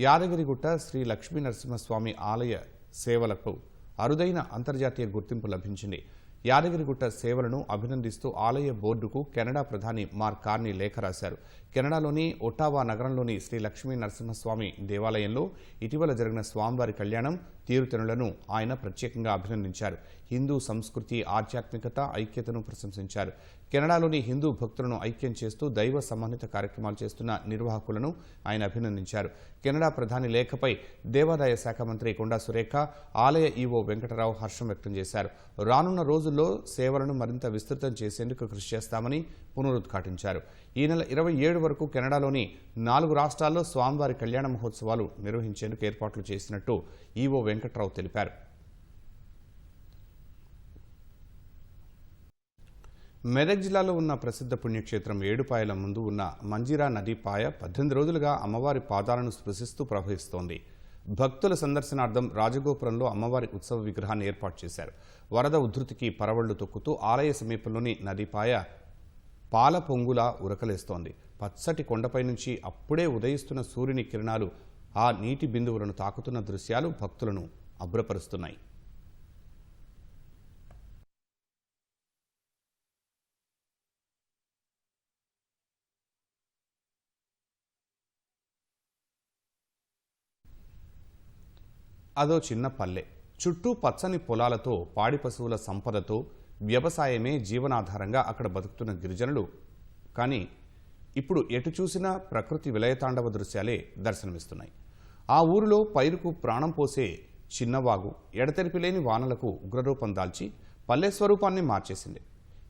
యాదగిరిగుట్ట శ్రీ లక్ష్మీ నరసింహస్వామి ఆలయ సేవలకు అరుదైన అంతర్జాతీయ గుర్తింపు లభించింది. యాదగిరిగుట్ట సేవలను అభినందిస్తూ ఆలయ బోర్డుకు కెనడా ప్రధాని మార్క్ కార్నీ లేఖ రాశారు. కెనడాలోని ఒట్టావా నగరంలోని శ్రీ లక్ష్మీ నరసింహస్వామి దేవాలయంలో ఇటీవల జరిగిన స్వామివారి కళ్యాణం తీరుతెన్నులను ఆయన ప్రత్యేకంగా అభినందించారు. హిందూ సంస్కృతి, ఆధ్యాత్మికత, ఐక్యతను ప్రశంసించారు. కెనడాలోని హిందూ భక్తులను ఐక్యం చేస్తూ దైవ సంబంధిత కార్యక్రమాలు చేస్తున్న నిర్వాహకులను ఆయన అభినందించారు. కెనడా ప్రధాని లేఖపై దేవాదాయ శాఖ మంత్రి కొండా సురేఖ, ఆలయ ఈవో వెంకటరావు హర్షం వ్యక్తం చేశారు. రానున్న రోజుల్లో సేవలను మరింత విస్తృతం చేసేందుకు కృషి చేస్తామని పునరుద్ఘాటించారు. ఈ నెల 27 వరకు కెనడాలోని 4 రాష్ట్రాల్లో స్వామివారి కళ్యాణ మహోత్సవాలు నిర్వహించేందుకు ఏర్పాట్లు చేసినట్టు ఈవో వెంకట్రావు తెలిపారు. మెదక్ జిల్లాలో ఉన్న ప్రసిద్ధ పుణ్యక్షేత్రం ఏడుపాయల ముందు ఉన్న మంజీరా నదీ పాయ 18 రోజులుగా అమ్మవారి పాదాలను స్పృశిస్తూ ప్రవహిస్తోంది. భక్తుల సందర్శనార్థం రాజగోపురంలో అమ్మవారి ఉత్సవ విగ్రహాన్ని ఏర్పాటు చేశారు. వరద ఉధృతికి పరవళ్లు తొక్కుతూ ఆలయ సమీపంలోని నదీపాయ పాల పొంగులా ఉరకలేస్తోంది. పచ్చటి కొండపై నుంచి అప్పుడే ఉదయిస్తున్న సూర్యుని కిరణాలు ఆ నీటి బిందువులను తాకుతున్న దృశ్యాలు భక్తులను అబ్బురపరుస్తున్నాయి. అదో చిన్న పల్లె, చుట్టూ పచ్చని పొలాలతో, పాడి పశువుల సంపదతో, వ్యవసాయమే జీవనాధారంగా అక్కడ బతుకుతున్న గిరిజనులు. కానీ ఇప్పుడు ఎటు చూసినా ప్రకృతి విలయతాండవ దృశ్యాలే దర్శనమిస్తున్నాయి. ఆ ఊరిలో పైరుకు ప్రాణం పోసే చిన్నవాగు ఎడతెరిపి లేని వానలకు ఉగ్రరూపం దాల్చి పల్లె స్వరూపాన్ని మార్చేసింది.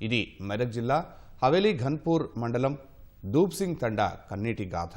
ఇది మెదక్ జిల్లా హవేలీ ఘన్పూర్ మండలం దూబ్సింగ్ తండా కన్నీటి గాథ.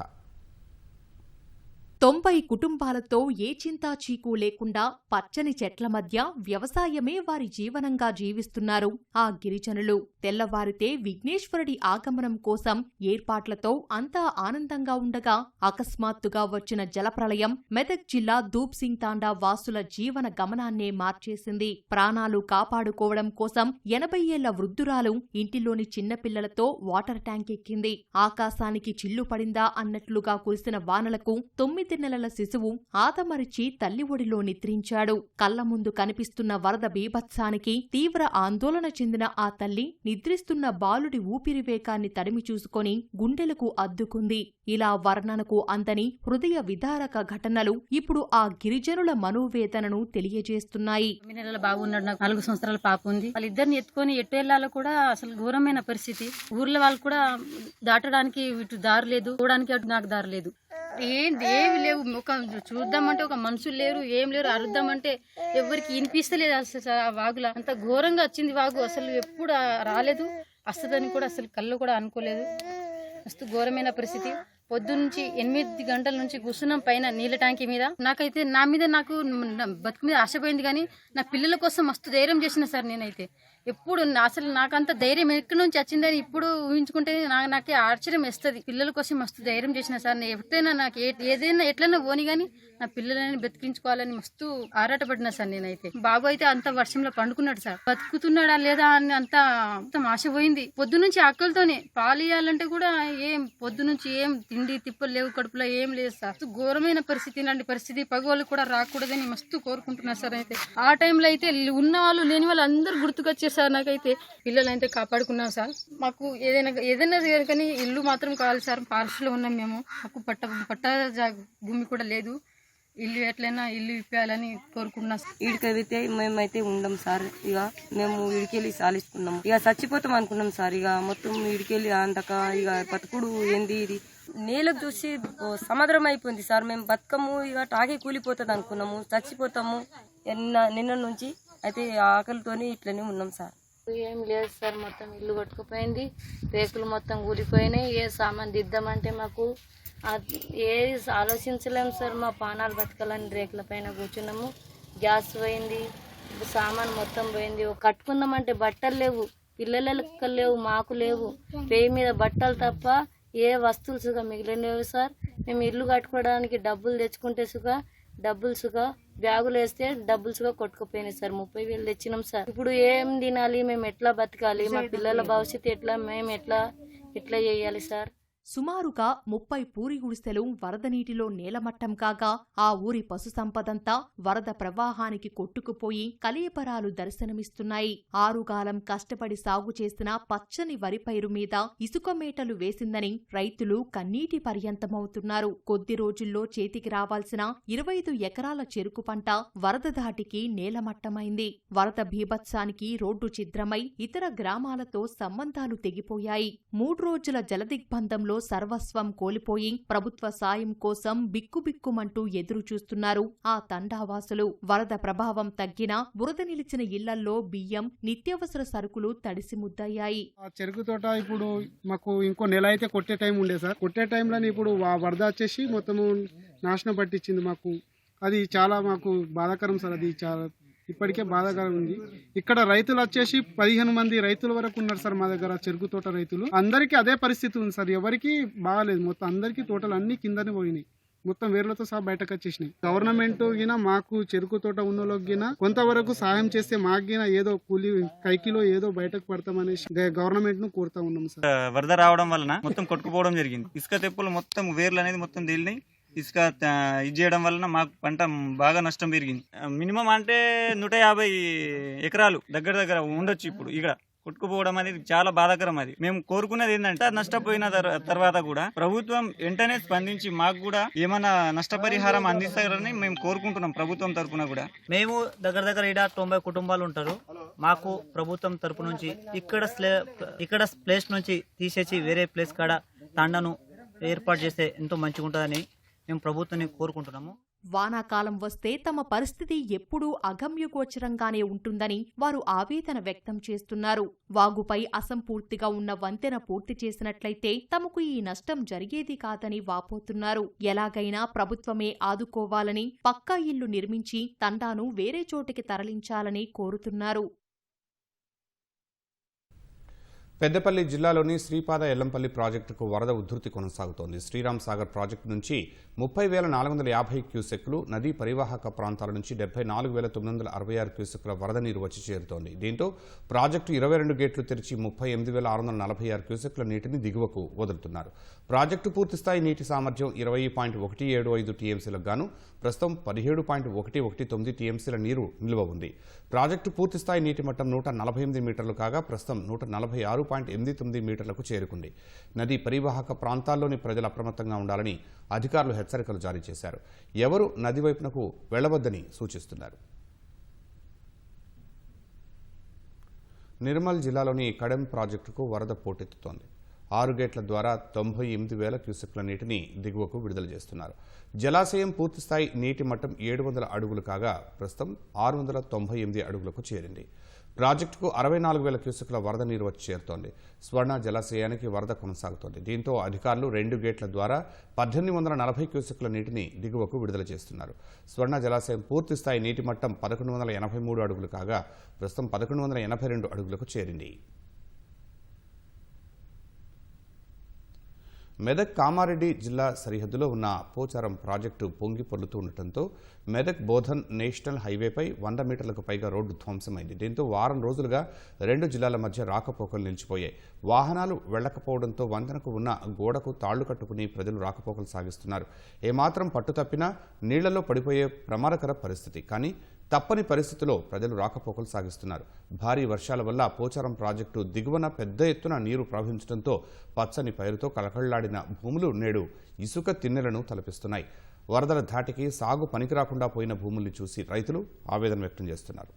90 కుటుంబాలతో ఏ చింతా చీకు లేకుండా పచ్చని చెట్ల మధ్య వ్యవసాయమే వారి జీవనంగా జీవిస్తున్నారు ఆ గిరిజనులు. తెల్లవారితే విఘ్నేశ్వరుడి ఆగమనం కోసం ఏర్పాట్లతో అంతా ఆనందంగా ఉండగా అకస్మాత్తుగా వచ్చిన జలప్రళయం మెదక్ జిల్లా దూబ్సింగ్ తాండా వాసుల జీవన గమనాన్నే మార్చేసింది. ప్రాణాలు కాపాడుకోవడం కోసం 80 ఏళ్ల వృద్ధురాలు ఇంటిలోని చిన్నపిల్లలతో వాటర్ ట్యాంక్ ఎక్కింది. ఆకాశానికి చిల్లు పడిందా అన్నట్లుగా కురిసిన వానలకు 9 నెలల శిశువు ఆదమరిచి తల్లి ఒడిలో నిద్రించాడు. కళ్ల ముందు కనిపిస్తున్న వరద బీభత్సానికి తీవ్ర ఆందోళన చెందిన ఆ తల్లి నిద్రిస్తున్న బాలుడి ఊపిరి వేగాన్ని తడిమి చూసుకొని గుండెలకు అద్దుకుంది. ఇలా వర్ణనకు అందని హృదయ విదారక ఘటనలు ఇప్పుడు ఆ గిరిజనుల మనోవేదనను తెలియజేస్తున్నాయి. బాగున్నాడు, నాకు 4 సంవత్సరాల పాప ఉంది. వాళ్ళిద్దరిని ఎత్తుకొని ఎటు వెళ్లాలో కూడా అసలు ఘోరమైన పరిస్థితి. ఊర్లో వాళ్ళు కూడా దాటడానికి ఇటు దారి లేదు, చూడడానికి అటు నాకు దారి లేదు. ఏమి లేవు. ఒక చూద్దామంటే ఒక మనుషులు లేరు, ఏం లేరు. అరుద్దామంటే ఎవరికి వినిపిస్తలేదు. అసలు ఆ వాగులా అంత ఘోరంగా వచ్చింది వాగు. అసలు ఎప్పుడు రాలేదు, వస్తుందని కూడా అసలు కళ్ళు కూడా అనుకోలేదు. మస్తు ఘోరమైన పరిస్థితి. పొద్దున్నుంచి 8 గంటల నుంచి కూర్చున్నాం పైన నీళ్ళ ట్యాంకీ మీద. నాకైతే నా మీద నాకు బతుకు మీద ఆశపోయింది, కానీ నా పిల్లల కోసం మస్తు ధైర్యం చేసిన సార్. నేనైతే ఎప్పుడు అసలు నాకంత ధైర్యం ఎక్కడి నుంచి వచ్చిందని ఇప్పుడు ఊహించుకుంటే నాకే ఆశ్చర్యం వేస్తుంది. పిల్లల కోసం మస్తు ధైర్యం చేసిన సార్. ఎప్పుడైనా నాకు ఏదైనా ఎట్లైనా పోని కానీ నా పిల్లలని బతికించుకోవాలని మస్తు ఆరాటపడినా సార్. నేనైతే బాబు అయితే అంత వర్షంలో పండుకున్నాడు సార్. బతుకుతున్నాడా లేదా అని అంత ఆశ పోయింది. పొద్దు నుంచి ఆకలితోనే పాలు ఇవ్వాలంటే కూడా పొద్దు నుంచి ఏం తిండి తిప్పలు లేవు, కడుపులో ఏం లేదు సార్. ఘోరమైన పరిస్థితి. ఇలాంటి పరిస్థితి పగవాళ్ళు కూడా రాకూడదని మస్తు కోరుకుంటున్నారు సార్. అయితే ఆ టైంలో అయితే ఉన్న వాళ్ళు లేని వాళ్ళు అందరూ గుర్తుకొచ్చారు సార్. నాకైతే పిల్లలైతే కాపాడుకున్నాం సార్. మాకు ఏదైనా కానీ ఇల్లు మాత్రం కావాలి సార్. పార్సులో ఉన్నాం మేము. మాకు పట్ట భూమి కూడా లేదు. ఇల్లు ఎట్లయినా ఇల్లు ఇప్పాలని కోరుకుంటున్నాం. ఈడికైతే మేమైతే ఉండం సార్. ఇక మేము ఈడికెళ్ళి సాలిస్తున్నాము. ఇక చచ్చిపోతాం అనుకున్నాం సార్. ఇక మొత్తం ఈడికెళ్ళి అంతక ఇక బతుకుడు ఏంది ఇది నేలకు చూసి సముద్రం అయిపోయింది సార్. మేము బతుకము ఇక టాకే కూలిపోతుంది అనుకున్నాము, చచ్చిపోతాము నిన్న నుంచి. అయితే ఆకలితోని ఇట్లనే ఉన్నాం సార్. ఏం లేదు సార్. మొత్తం ఇల్లు కొట్టుకుపోయింది, రేకులు మొత్తం కూలిపోయినాయి. ఏ సామాన్ దిద్దామంటే మాకు ఏది ఆలోచించలేము సార్. మా పానాలు బతకాలని రేకుల పైన కూర్చున్నాము. గ్యాస్ పోయింది, సామాన్ మొత్తం పోయింది. కట్టుకుందామంటే బట్టలు లేవు, పిల్లలకు లేవు, మాకు లేవు. పేయి మీద బట్టలు తప్ప ఏ వస్తువులు సుగా మిగిలినవి సార్. మేము ఇల్లు కట్టుకోవడానికి డబ్బులు తెచ్చుకుంటే సుగా డబ్బులు సుగా బ్యాగులు వేస్తే డబ్బులు సుగా కొట్టుకుపోయినాయి సార్. 30,000 తెచ్చినాం సార్. ఇప్పుడు ఏం తినాలి, మేము ఎట్లా బతకాలి, మా పిల్లల భవిష్యత్తు ఎట్లా, మేము ఎట్లా చేయాలి సార్? సుమారుగా 30 పూరి గుడిసెలు వరద నీటిలో నేలమట్టం కాగా ఆ ఊరి పశు సంపదంతా వరద ప్రవాహానికి కొట్టుకుపోయి కలియపరాలు దర్శనమిస్తున్నాయి. ఆరుగాలం కష్టపడి సాగు చేసిన పచ్చని వరి పైరు మీద ఇసుక మేటలు వేసిందని రైతులు కన్నీటి పర్యంతమవుతున్నారు. కొద్ది రోజుల్లో చేతికి రావాల్సిన 25 ఎకరాల చెరుకు పంట వరద ధాటికి నేలమట్టమైంది. వరద బీభత్సానికి రోడ్డు ఛిద్రమై ఇతర గ్రామాలతో సంబంధాలు తెగిపోయాయి. 3 రోజుల జలదిగ్బంధంలో సర్వస్వం కోల్పోయి ప్రభుత్వ సాయం కోసం బిక్కుబిక్కుమంటూ ఎదురు చూస్తున్నారు ఆ తండావాసులు. వరద ప్రభావం తగ్గినా బురద నిలిచిన ఇళ్లల్లో బియ్యం, నిత్యావసర సరుకులు తడిసి ముద్దయ్యాయి. చెరుకు తోట ఇప్పుడు మాకు ఇంకో నెల అయితే కొట్టే టైం ఉండే సార్. కొట్టే టైంలో ఇప్పుడు వరద వచ్చేసి మొత్తము నాశనం పట్టించింది మాకు. అది చాలా మాకు బాధాకరం సార్. అది చాలా ఇప్పటికే బాధాకరం ఉంది. ఇక్కడ రైతులు వచ్చేసి 15 మంది రైతుల వరకు ఉన్నారు సార్ మా దగ్గర, చెరుకు తోట రైతులు. అందరికీ అదే పరిస్థితి ఉంది సార్. ఎవరికి బాగాలేదు, మొత్తం అందరికీ తోటలు అన్ని కిందనే పోయినాయి, మొత్తం వేర్లతో సహా బయటకు వచ్చేసినాయి. గవర్నమెంట్ గిన మాకు చెరుకు తోట ఉన్నోళ్ళకి గిన కొంతవరకు సహాయం చేస్తే మాకు గిన ఏదో కూలి కైకిలో ఏదో బయటకు పడతామనేసి గవర్నమెంట్ ను కోరుతా ఉన్నాం సార్. వరద రావడం వలన మొత్తం కొట్టుకుపోవడం జరిగింది. ఇసుక తెప్పులు మొత్తం వేర్లు అనేది మొత్తం తేలినాయి. ఇసుక ఇది చేయడం వలన మాకు పంట బాగా నష్టం పెరిగింది. మినిమం అంటే 150 ఎకరాలు దగ్గర ఉండొచ్చు. ఇప్పుడు ఇక్కడ కొట్టుకుపోవడం అనేది చాలా బాధాకరం. అది మేము కోరుకునేది ఏంటంటే నష్టపోయిన తర్వాత కూడా ప్రభుత్వం వెంటనే స్పందించి మాకు కూడా ఏమైనా నష్టపరిహారం అందిస్తారని మేము కోరుకుంటున్నాం ప్రభుత్వం తరఫున కూడా. మేము దగ్గర ఈడ 90 కుటుంబాలు ఉంటారు. మాకు ప్రభుత్వం తరపు నుంచి ఇక్కడ ప్లేస్ నుంచి తీసేసి వేరే ప్లేస్ కాడ తండను ఏర్పాటు చేస్తే ఎంతో మంచిగా ఉంటుందని మేము ప్రభుత్వాన్ని కోరుకుంటున్నాము. వానాకాలం వస్తే తమ పరిస్థితి ఎప్పుడూ అగమ్యగోచరంగానే ఉంటుందని వారు ఆవేదన వ్యక్తం చేస్తున్నారు. వాగుపై అసంపూర్తిగా ఉన్న వంతెన పూర్తి చేసినట్లయితే తమకు ఈ నష్టం జరిగేది కాదని వాపోతున్నారు. ఎలాగైనా ప్రభుత్వమే ఆదుకోవాలని, పక్కా ఇల్లు నిర్మించి తండాను వేరే చోటికి తరలించాలని కోరుతున్నారు. పెద్దపల్లి జిల్లాలోని శ్రీపాద ఎల్లంపల్లి ప్రాజెక్టుకు వరద ఉధృతి కొనసాగుతోంది. శ్రీరామ్ సాగర్ ప్రాజెక్టు నుంచి 30,450 క్యూసెక్లు, నదీ పరివాహక ప్రాంతాల నుంచి 74,966 క్యూసెక్ల వరద నీరు వచ్చి చేరుతోంది. దీంతో ప్రాజెక్టు 22 గేట్లు తెరిచి 38,646 క్యూసెక్ల నీటిని దిగువకు వదులుతున్నారు. ప్రాజెక్టు పూర్తిస్థాయి నీటి సామర్థ్యం 20.175 టీఎంసీలకు గాను ప్రస్తుతం 17.119 టీఎంసీల నీరు నిల్వ ఉంది. ప్రాజెక్టు పూర్తిస్థాయి నీటి మట్టం 148 మీటర్లు కాగా ప్రస్తుతం 146.89 మీటర్లకు చేరుకుంది. నదీ పరివాహక ప్రాంతాల్లోని ప్రజలు అప్రమత్తంగా ఉండాలని అధికారులు హెచ్చరికలు జారీ చేశారు. ఎవరు నది వైపునకు వెళ్లవద్దని సూచిస్తున్నారు. నిర్మల్ జిల్లాలోని కడెం ప్రాజెక్టుకు వరద పోటెత్తుతోంది. 6 గేట్ల ద్వారా 98,000 క్యూసెక్ల నీటిని దిగువకు విడుదల చేస్తున్నారు. జలాశయం పూర్తిస్థాయి నీటి మట్టం 700 అడుగులు కాగా ప్రస్తుతం 698 అడుగులకు చేరింది. ప్రాజెక్టుకు 64,000 క్యూసెక్ల వరద నీరు వచ్చి చేరుతోంది. స్వర్ణ జలాశయానికి వరద కొనసాగుతోంది. దీంతో అధికారులు 2 గేట్ల ద్వారా 1840 క్యూసెక్ల నీటిని దిగువకు విడుదల చేస్తున్నారు. స్వర్ణ జలాశయం పూర్తిస్థాయి నీటి మట్టం 1183 అడుగులు కాగా ప్రస్తుతం 1182 అడుగులకు చేరింది. మెదక్ కామారెడ్డి జిల్లా సరిహద్దులో ఉన్న పోచారం ప్రాజెక్టు పొంగి పొర్లుతూ ఉండటంతో మెదక్ బోధన్ నేషనల్ హైవేపై 100 మీటర్లకు పైగా రోడ్డు ధ్వంసమైంది. దీంతో వారం రోజులుగా 2 జిల్లాల మధ్య రాకపోకలు నిలిచిపోయాయి. వాహనాలు వెళ్లకపోవడంతో వంతెనకు ఉన్న గోడకు తాళ్లు కట్టుకుని ప్రజలు రాకపోకలు సాగిస్తున్నారు. ఏమాత్రం పట్టుతప్పినా నీళ్లలో పడిపోయే ప్రమాదకర పరిస్థితి. కానీ తప్పని పరిస్థితిలో ప్రజలు రాకపోకలు సాగిస్తున్నారు. భారీ వర్షాల వల్ల పోచారం ప్రాజెక్టు దిగువన పెద్ద ఎత్తున నీరు ప్రవహించడంతో పచ్చని పైరుతో కలకళ్లాడిన భూములు నేడు ఇసుక తిన్నెలను తలపిస్తున్నాయి. వరదల ధాటికి సాగు పనికిరాకుండా పోయిన భూముల్ని చూసి రైతులు ఆవేదన వ్యక్తం చేస్తున్నారు.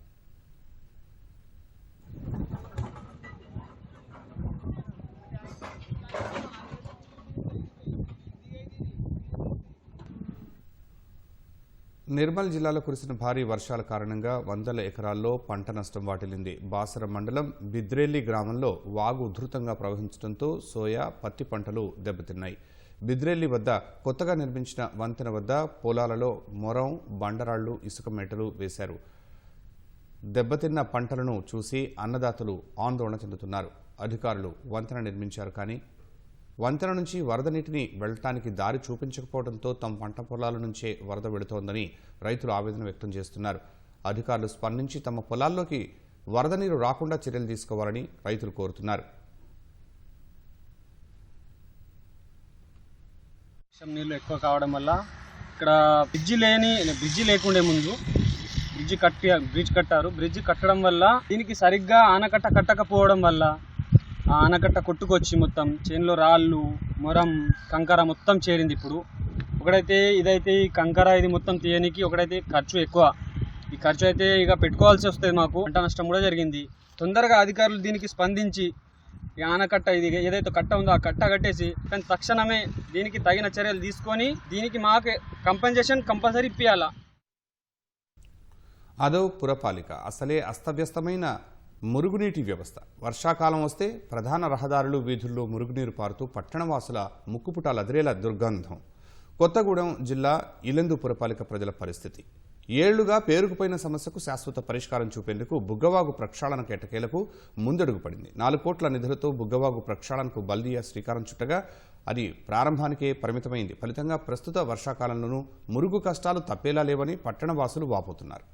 నిర్మల్ జిల్లాలో కురిసిన భారీ వర్షాల కారణంగా వందల ఎకరాల్లో పంట నష్టం వాటిల్లింది. బాసర మండలం బిద్రేలి గ్రామంలో వాగు ఉధృతంగా ప్రవహించడంతో సోయా, పత్తి పంటలు దెబ్బతిన్నాయి. బిద్రేలి వద్ద కొత్తగా నిర్మించిన వంతెన వద్ద పొలాలలో మొరం, బండరాళ్లు, ఇసుక మేటలు వేశారు. దెబ్బతిన్న పంటలను చూసి అన్నదాతలు ఆందోళన చెందుతున్నారు. అధికారులు వంతెన నిర్మించారు, కానీ వంతెన నుంచి వరద నీటిని వెళ్లటానికి దారి చూపించకపోవడంతో తమ పంట పొలాల నుంచే వరద వెళుతోందని రైతులు ఆవేదన వ్యక్తం చేస్తున్నారు. అధికారులు స్పందించి తమ పొలాల్లోకి వరద నీరు రాకుండా చర్యలు తీసుకోవాలని రైతులు కోరుతున్నారు. నీళ్లు ఎక్కువ కావడం వల్ల ఇక్కడ బ్రిడ్జి లేకుండే ముందు బ్రిడ్జ్ కట్టారు. బ్రిడ్జ్ కట్టడం వల్ల దీనికి సరిగ్గా ఆనకట్ట కట్టకపోవడం వల్ల ఆ ఆనకట్ట కొట్టుకొచ్చి మొత్తం చేనులో రాళ్ళు, మొరం, కంకర మొత్తం చేరింది. ఇప్పుడు ఇదైతే ఈ కంకర ఇది మొత్తం తీయనికి ఒకటైతే ఖర్చు ఎక్కువ. ఈ ఖర్చు అయితే ఇక పెట్టుకోవాల్సి వస్తుంది. మాకు పంట నష్టం కూడా జరిగింది. తొందరగా అధికారులు దీనికి స్పందించి ఈ ఆనకట్ట ఇది ఏదైతే కట్ట ఉందో ఆ కట్ట కట్టేసి కానీ తక్షణమే దీనికి తగిన చర్యలు తీసుకొని దీనికి మాకు కంపెన్సేషన్ కంపల్సరీ ఇప్పియాల. అదో పురపాలిక అసలే అస్తవ్యస్తమైన మురుగునీటి వ్యవస్థ. వర్షాకాలం వస్తే ప్రధాన రహదారులు, వీధుల్లో మురుగునీరు పారుతూ పట్టణవాసుల ముక్కుపుటాలు అదిరేలా దుర్గంధం. కొత్తగూడెం జిల్లా ఇలెందు పురపాలిక ప్రజల పరిస్థితి. ఏళ్లుగా పేరుకుపోయిన సమస్యకు శాశ్వత పరిష్కారం చూపేందుకు బుగ్గవాగు ప్రక్షాళన ఎట్టకేలకు ముందడుగు పడింది. 4 కోట్ల నిధులతో బుగ్గవాగు ప్రక్షాళనకు బల్దియా శ్రీకారం చుట్టగా అది ప్రారంభానికే పరిమితమైంది. ఫలితంగా ప్రస్తుత వర్షాకాలంలోనూ మురుగు కష్టాలు తప్పేలా లేవని పట్టణవాసులు వాపోతున్నారు.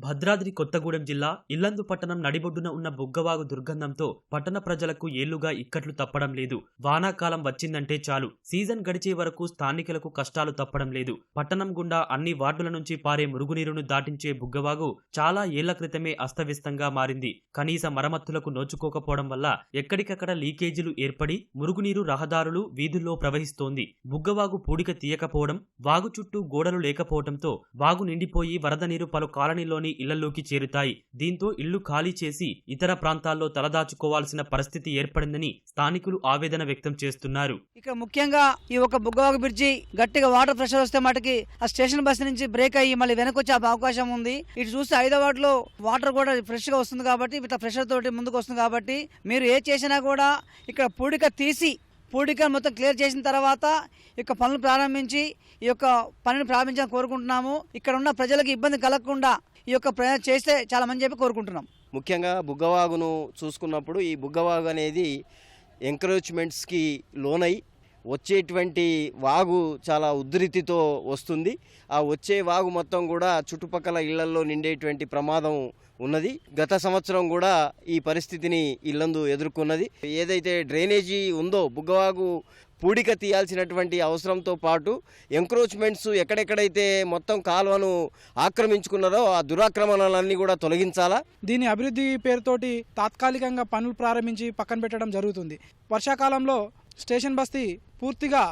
భద్రాద్రి కొత్తగూడెం జిల్లా ఇల్లందు పట్టణం నడిబొడ్డున ఉన్న బుగ్గవాగు దుర్గంధంతో పట్టణ ప్రజలకు ఏళ్లుగా ఇక్కట్లు తప్పడం లేదు. వానాకాలం వచ్చిందంటే చాలు సీజన్ గడిచే వరకు స్థానికులకు కష్టాలు తప్పడం లేదు. పట్టణం గుండా అన్ని వార్డుల నుంచి పారే మురుగునీరును దాటించే బుగ్గవాగు చాలా ఏళ్ల క్రితమే అస్తవ్యస్తంగా మారింది. కనీస మరమ్మతులకు నోచుకోకపోవడం వల్ల ఎక్కడికక్కడ లీకేజీలు ఏర్పడి మురుగునీరు రహదారులు వీధుల్లో ప్రవహిస్తోంది. బుగ్గవాగు పూడిక తీయకపోవడం, వాగు చుట్టూ గోడలు లేకపోవడంతో వాగు నిండిపోయి వరద నీరు పలు కాలనీలోని ఇళ్లలోకి చేరుతాయి. దీంతో ఇళ్లు ఖాళీ చేసి ఇతర ప్రాంతాల్లో తలదాచుకోవాల్సిన పరిస్థితి ఏర్పడిందని స్థానికులు ఆవేదన వ్యక్తం చేస్తున్నారు. ఇక ముఖ్యంగా ఈ ఒక బుగ్గవాగు బ్రిడ్జి గట్టిగా వాటర్ ప్రెషర్ వస్తే మటుకి ఆ స్టేషన్ బస్ నుంచి బ్రేక్ అయ్యి మళ్ళీ వెనక్కి వచ్చే అవకాశం ఉంది. ఇటు చూస్తే 5వ వార్డులో వాటర్ కూడా ఫ్రెష్ గా వస్తుంది కాబట్టి ఇట్లా ప్రెషర్ తోటి ముందుకు వస్తుంది కాబట్టి మీరు ఏ చేసినా కూడా ఇక్కడ పూడిక మొత్తం క్లియర్ చేసిన తర్వాత ఇక పనులు ప్రారంభించి ఈ యొక్క పనిని ప్రారంభించాలని కోరుకుంటున్నాము. ఇక్కడ ఉన్న ప్రజలకు ఇబ్బంది కలగకుండా ఈ యొక్క ప్రయాణం చేస్తే చాలా మంది చెప్పి కోరుకుంటున్నాం. ముఖ్యంగా బుగ్గవాగును చూసుకున్నప్పుడు ఈ బుగ్గవాగు అనేది ఎంకరేజ్మెంట్స్కి లోనై వచ్చేటువంటి వాగు చాలా ఉధృతితో వస్తుంది. ఆ వచ్చే వాగు మొత్తం కూడా చుట్టుపక్కల ఇళ్లలో నిండేటువంటి ప్రమాదం ఉన్నది. గత సంవత్సరం కూడా ఈ పరిస్థితిని ఇల్లందు ఎదుర్కొన్నది. ఏదైతే డ్రైనేజీ ఉందో బుగ్గవాగు పూడిక తీయాల్సినటువంటి అవసరంతో పాటు ఎంక్రోచ్మెంట్స్ ఎక్కడెక్కడైతే మొత్తం కాలువను ఆక్రమించుకున్నారో ఆ దురాక్రమణలన్నీ కూడా తొలగించాలా. దీని అభివృద్ధి పేరుతోటి తాత్కాలికంగా పనులు ప్రారంభించి పక్కన పెట్టడం జరుగుతుంది. వర్షాకాలంలో స్టేషన్ బస్తీ పూర్తిగా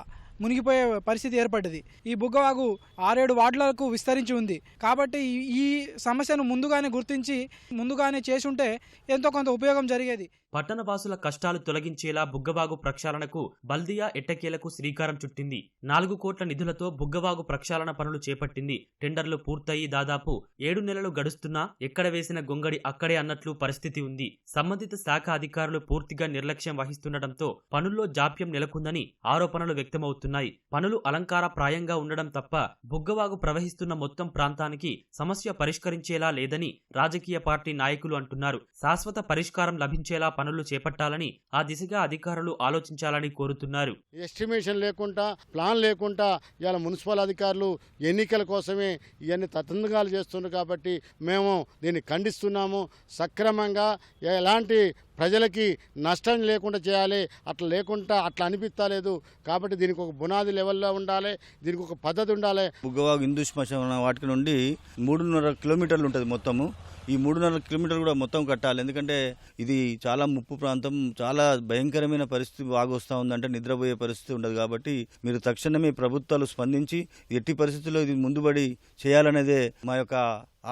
మునిగిపోయే పరిస్థితి ఏర్పడ్డది. ఈ బుగ్గవాగు 6-7 వార్డులకు విస్తరించి ఉంది. కాబట్టి ఈ సమస్యను ముందుగానే గుర్తించి ముందుగానే చేసి ఉంటే ఎంతో కొంత ఉపయోగం జరిగేది. పట్టణవాసుల కష్టాలు తొలగించేలా బుగ్గవాగు ప్రక్షాళనకు బల్దియా ఎట్టకేలకు శ్రీకారం చుట్టింది. 4 కోట్ల నిధులతో బుగ్గవాగు ప్రక్షాళన పనులు చేపట్టింది. టెండర్లు పూర్తయి దాదాపు 7 నెలలు గడుస్తున్నా ఎక్కడ వేసిన గొంగడి అక్కడే అన్నట్లు పరిస్థితి ఉంది. సంబంధిత శాఖ అధికారులు పూర్తిగా నిర్లక్ష్యం వహిస్తుండటంతో పనుల్లో జాప్యం నెలకొందని ఆరోపణలు వ్యక్తమవుతున్నాయి. పనులు అలంకార ప్రాయంగా ఉండడం తప్ప బుగ్గవాగు ప్రవహిస్తున్న మొత్తం ప్రాంతానికి సమస్య పరిష్కరించేలా లేదని రాజకీయ పార్టీ నాయకులు అంటున్నారు. శాశ్వత పరిష్కారం లభించేలా పనులు చేపట్టాలని ఆ దిశగా అధికారులు ఆలోచించాలని కోరుతున్నారు. ఎస్టిమేషన్ లేకుండా ప్లాన్ లేకుండా ఇవాళ మున్సిపల్ అధికారులు ఎన్నికల కోసమే ఇవన్నీ తతంగాలు చేస్తున్నారు. కాబట్టి మేము దీన్ని ఖండిస్తున్నాము. సక్రమంగా ఎలాంటి ప్రజలకి నష్టం లేకుండా చేయాలి. అట్లా లేకుండా అట్లా అనిపిస్తలేదు. కాబట్టి దీనికి ఒక బునాది లెవెల్లో ఉండాలి. దీనికి ఒక పద్ధతి ఉండాలి. బుగ్గవాగు హిందూ శ్మశాన వాటికి నుండి 3.5 కిలోమీటర్లు ఉంటుంది మొత్తము. ఈ 3.5 కిలోమీటర్లు కూడా మొత్తం కట్టాలి. ఎందుకంటే ఇది చాలా ముప్పు ప్రాంతం, చాలా భయంకరమైన పరిస్థితి వాగు వస్తూ ఉందంటే నిద్రపోయే పరిస్థితి ఉండదు. కాబట్టి మీరు తక్షణమే ప్రభుత్వాలు స్పందించి ఎట్టి పరిస్థితుల్లో ఇది ముందుబడి చేయాలనేదే మా యొక్క